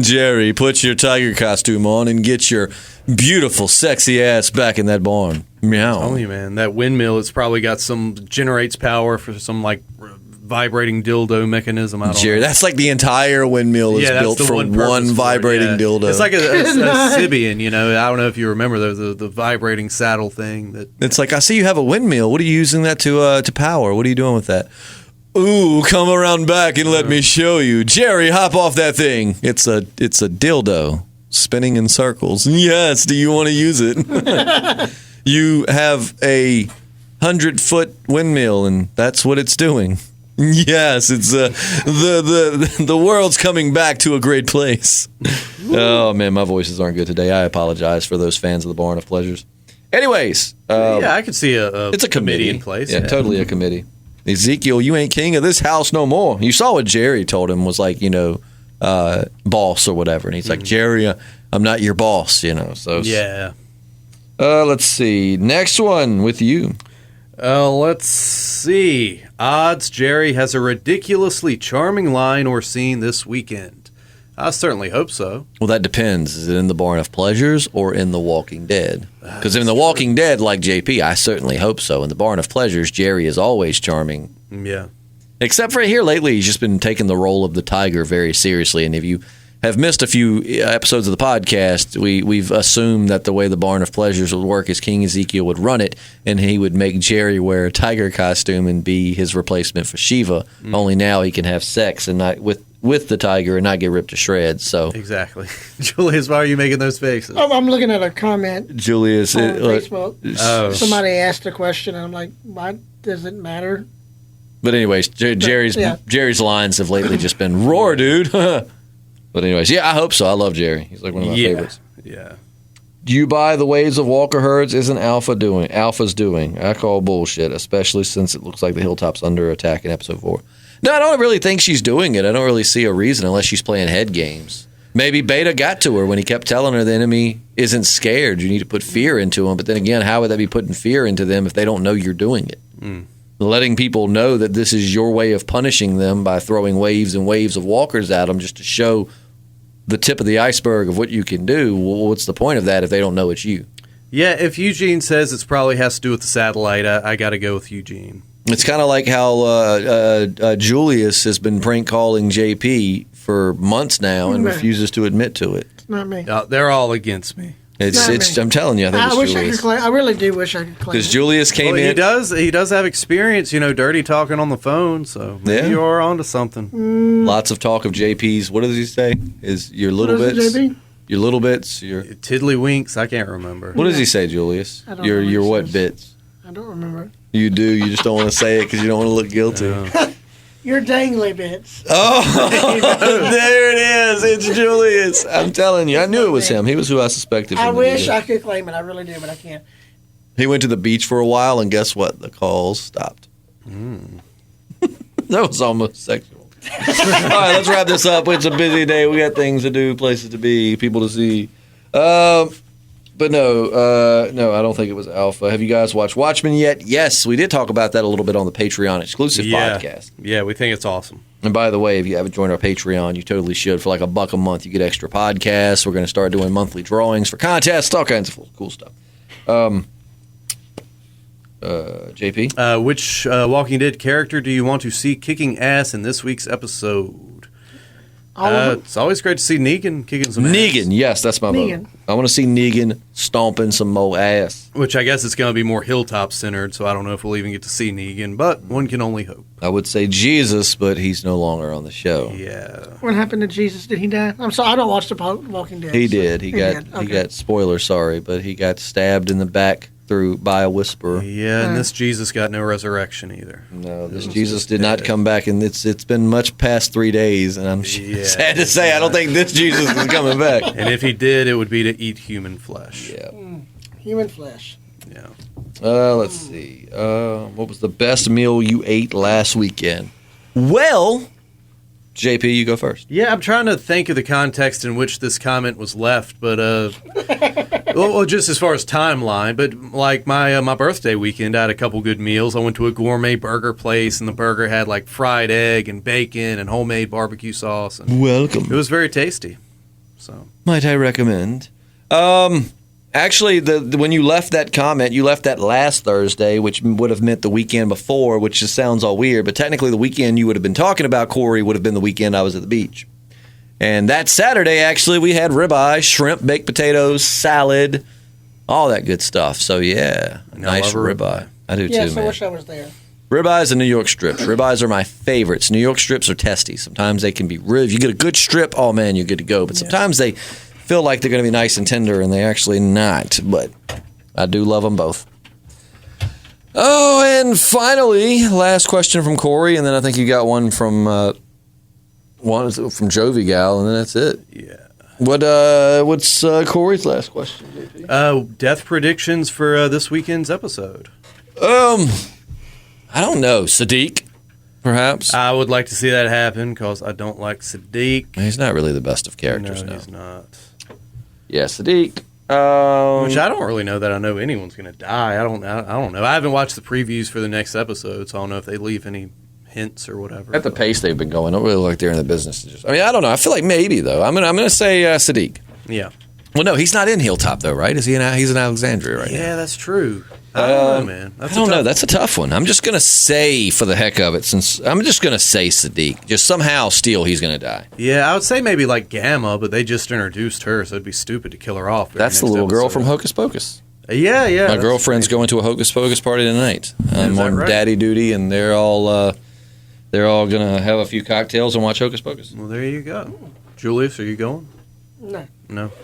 Jerry, put your tiger costume on and get your beautiful, sexy ass back in that barn. Meow. I'm telling you, man, that windmill, it's probably got generates power for some, vibrating dildo mechanism. I don't Jerry, know. that's like the entire windmill is that's built the for one one purpose for it, vibrating yeah. dildo. It's like a Sibian, you know. I don't know if you remember the vibrating saddle thing. That It's like, I see you have a windmill. What are you using that to power? What are you doing with that? Ooh, come around back and let me show you. Jerry, hop off that thing. It's a dildo spinning in circles. Yes, do you want to use it? You have a 100-foot windmill, and that's what it's doing. Yes, it's the world's coming back to a great place. Oh man, my voices aren't good today. I apologize for those fans of the Barn of Pleasures. Anyways, yeah, I could see it's a committee in place. Yeah, totally a committee. Ezekiel, you ain't king of this house no more. You saw what Jerry told him was like, boss or whatever, and he's like, Jerry, I'm not your boss, So Yeah. let's see. Next one with you. Let's see. Odds Jerry has a ridiculously charming line or scene this weekend. I certainly hope so. Well, that depends. Is it in the Barn of Pleasures or in The Walking Dead? Because in The Walking Dead, like JP, I certainly hope so. In the Barn of Pleasures, Jerry is always charming. Yeah. Except for here lately, he's just been taking the role of the tiger very seriously. And if you have missed a few episodes of the podcast, we've assumed that the way the Barn of Pleasures would work is King Ezekiel would run it, and he would make Jerry wear a tiger costume and be his replacement for Shiva. Only now he can have sex and not with the tiger and not get ripped to shreds. So Exactly. Julius, why are you making those faces? Oh, I'm looking at a comment Julius, on Facebook. Oh. Somebody asked a question, and I'm like, why does it matter? but anyways, Jerry's Yeah. Jerry's lines have lately just been roar, dude. But anyways, yeah, I hope so. I love Jerry. He's like one of my favorites. Yeah. Do you buy the waves of Walker herds? Isn't Alpha's doing? I call bullshit, especially since it looks like the Hilltop's under attack in episode 4. No, I don't really think she's doing it. I don't really see a reason unless she's playing head games. Maybe Beta got to her when he kept telling her the enemy isn't scared. You need to put fear into them. But then again, how would that be putting fear into them if they don't know you're doing it? Letting people know that this is your way of punishing them by throwing waves and waves of walkers at them just to show the tip of the iceberg of what you can do. Well, what's the point of that if they don't know it's you? Yeah, if Eugene says it probably has to do with the satellite, I got to go with Eugene. It's kind of like how Julius has been prank calling JP for months now and refuses to admit to it. It's not me. They're all against me. I'm telling you, I think I it's wish Julius. I could claim. I really do wish I could claim. Because it. Julius came Well, in. he does have experience, dirty talking on the phone, so maybe Yeah. you are onto something. Lots of talk of JP's. What does he say? Is your little What is bits? it, JP? Your little bits. Your Tiddlywinks, I can't remember. what does he say, Julius? I don't Your know what your he what says. bits? I don't remember. You do. You just don't want to say it because you don't want to look guilty. Your dangly bits. Oh, there it is. It's Julius. I'm telling you. I knew it was him. He was who I suspected. I from the wish beginning. I could claim it. I really do, but I can't. He went to the beach for a while, and guess what? The calls stopped. That was almost sexual. All right, let's wrap this up. It's a busy day. We got things to do, places to be, people to see. But no, I don't think it was Alpha. Have you guys watched Watchmen yet? Yes, we did talk about that a little bit on the Patreon exclusive podcast. Yeah, we think it's awesome. And by the way, if you haven't joined our Patreon, you totally should. For like $1 a month, you get extra podcasts. We're going to start doing monthly drawings for contests, all kinds of cool stuff. JP? Which Walking Dead character do you want to see kicking ass in this week's episode? It's always great to see Negan kicking some ass. Negan, yes, that's my vote. I want to see Negan stomping some more ass. Which I guess it's going to be more Hilltop centered, so I don't know if we'll even get to see Negan, but one can only hope. I would say Jesus, but he's no longer on the show. Yeah. What happened to Jesus? Did he die? I'm sorry, I don't watch the Walking Dead. He so- did. He got spoiler, sorry, but he got stabbed in the back by a whisperer. Yeah, and this Jesus got no resurrection either. No, this Jesus did not come back, and it's been much past 3 days, and I'm sad to say I don't think this Jesus is coming back. And if he did, it would be to eat human flesh. Yeah. Human flesh. Yeah. Let's see. What was the best meal you ate last weekend? Well, JP, you go first. Yeah, I'm trying to think of the context in which this comment was left, but well, just as far as timeline, but like my birthday weekend, I had a couple good meals. I went to a gourmet burger place, and the burger had like fried egg and bacon and homemade barbecue sauce, and Welcome. it was very tasty. So Might I recommend? Actually, when you left that comment, you left that last Thursday, which would have meant the weekend before, which just sounds all weird. But technically, the weekend you would have been talking about, Corey, would have been the weekend I was at the beach. And that Saturday, actually, we had ribeye, shrimp, baked potatoes, salad, all that good stuff. So, yeah, nice ribeye. I do too, man. Yes, I wish I was there. Ribeyes and New York strips. Ribeyes are my favorites. New York strips are testy. Sometimes they can be if you get a good strip, oh, man, you're good to go. But sometimes they feel like they're going to be nice and tender, and they're actually not. But I do love them both. Oh, and finally, last question from Corey, and then I think you got one from Jovi Gal, and then that's it. Yeah. What's Corey's last question, JP? Death predictions for this weekend's episode. I don't know. Sadiq, perhaps? I would like to see that happen because I don't like Sadiq. He's not really the best of characters, no. He's not. Yeah, Sadiq. Which I don't really know that I know anyone's going to die. I don't know. I haven't watched the previews for the next episode, so I don't know if they leave any hints or whatever. At the pace they've been going, I don't really look like they're in the business. I don't know. I feel like maybe, though. I'm gonna say Sadiq. Yeah. Well, no, he's not in Hilltop, though, right? Is he? He's in Alexandria right now. Yeah, that's true. I don't know, man. I don't know. That's a tough one. I'm just going to say, for the heck of it, I'm just going to say Sadiq. Just somehow steal he's going to die. Yeah, I would say maybe like Gamma, but they just introduced her, so it'd be stupid to kill her off. That's the little girl from Hocus Pocus. Yeah. My girlfriend's going to a Hocus Pocus party tonight. I'm on daddy duty, and they're all going to have a few cocktails and watch Hocus Pocus. Well, there you go. Julius, are you going? No.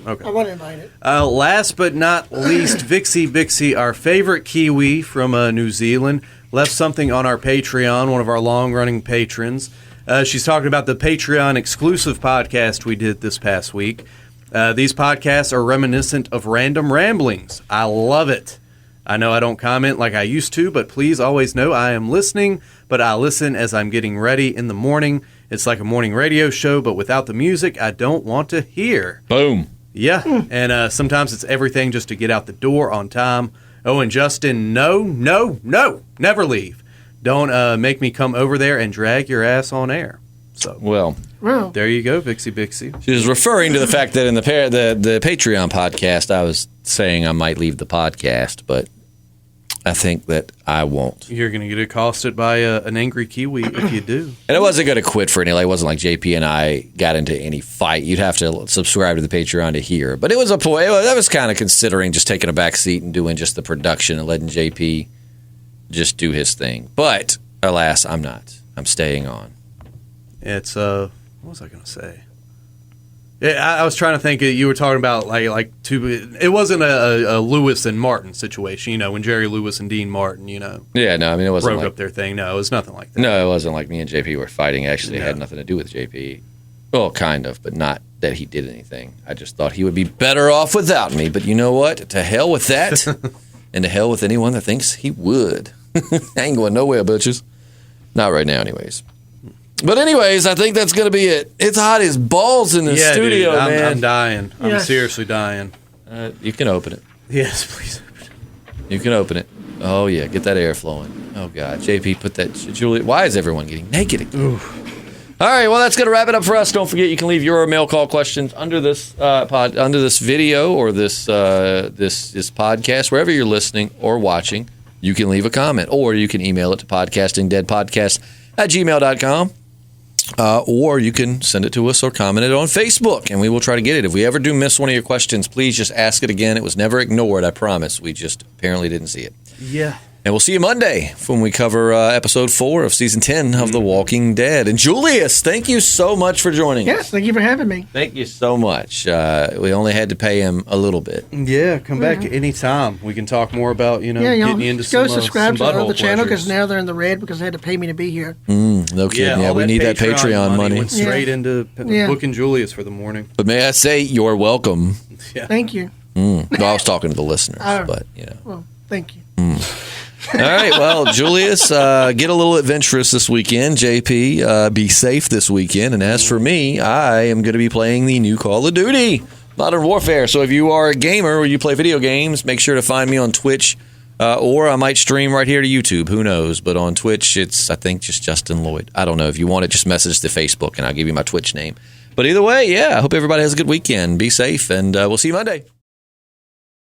Okay. I wasn't invited. Last but not least, Vixie, our favorite Kiwi from New Zealand, left something on our Patreon, one of our long-running patrons. She's talking about the Patreon exclusive podcast we did this past week. These podcasts are reminiscent of random ramblings. I love it. I know I don't comment like I used to, but please always know I am listening, but I listen as I'm getting ready in the morning. It's like a morning radio show, but without the music I don't want to hear. Boom. Yeah, and sometimes it's everything just to get out the door on time. Oh, and Justin, no, never leave. Don't make me come over there and drag your ass on air. So, well, there you go, Vixie. She was referring to the fact that in the Patreon podcast, I was saying I might leave the podcast, but I think that I won't. You're going to get accosted by an angry Kiwi if you do. And I wasn't going to quit for any. It wasn't like JP and I got into any fight. You'd have to subscribe to the Patreon to hear. But it was a point. I was kind of considering just taking a back seat and doing just the production and letting JP just do his thing. But alas, I'm not. I'm staying on. It's what was I going to say? Yeah, I was trying to think. You were talking about it wasn't a Lewis and Martin situation, when Jerry Lewis and Dean Martin, Yeah, no, I mean it wasn't broke up their thing. No, it was nothing like that. No, it wasn't like me and JP were fighting. Actually, it had nothing to do with JP. Well, kind of, but not that he did anything. I just thought he would be better off without me. But you know what? To hell with that, and to hell with anyone that thinks he would. I ain't going nowhere, bitches. Not right now, anyways. But anyways, I think that's going to be it. It's hot as balls in the studio, dude, man. I'm dying. I'm seriously dying. You can open it. Yes, please. You can open it. Oh, yeah. Get that air flowing. Oh, God. JP, put that... Julie, why is everyone getting naked? All right. Well, that's going to wrap it up for us. Don't forget, you can leave your mail call questions under this under this video or this podcast, wherever you're listening or watching. You can leave a comment, or you can email it to podcastingdeadpodcast@gmail.com. Or you can send it to us or comment it on Facebook, and we will try to get it. If we ever do miss one of your questions, please just ask it again. It was never ignored, I promise. We just apparently didn't see it. Yeah. And we'll see you Monday when we cover episode 4 of season 10 of The Walking Dead. And Julius, thank you so much for joining us. Yes, thank you for having me. Thank you so much. We only had to pay him a little bit. Yeah, come back anytime. We can talk more about, getting into go some subscribe some to the other channel because pleasures. now they're in the red because they had to pay me to be here. No kidding. Yeah, we need that Patreon money. Went straight into booking Julius for the morning. But may I say, you're welcome. Yeah. Thank you. No, I was talking to the listeners, but, Well, thank you. All right, well, Julius, get a little adventurous this weekend. JP, be safe this weekend. And as for me, I am going to be playing the new Call of Duty, Modern Warfare. So if you are a gamer or you play video games, make sure to find me on Twitch, or I might stream right here to YouTube. Who knows? But on Twitch, it's, I think, just Justin Lloyd. I don't know. If you want it, just message to Facebook, and I'll give you my Twitch name. But either way, I hope everybody has a good weekend. Be safe, and we'll see you Monday.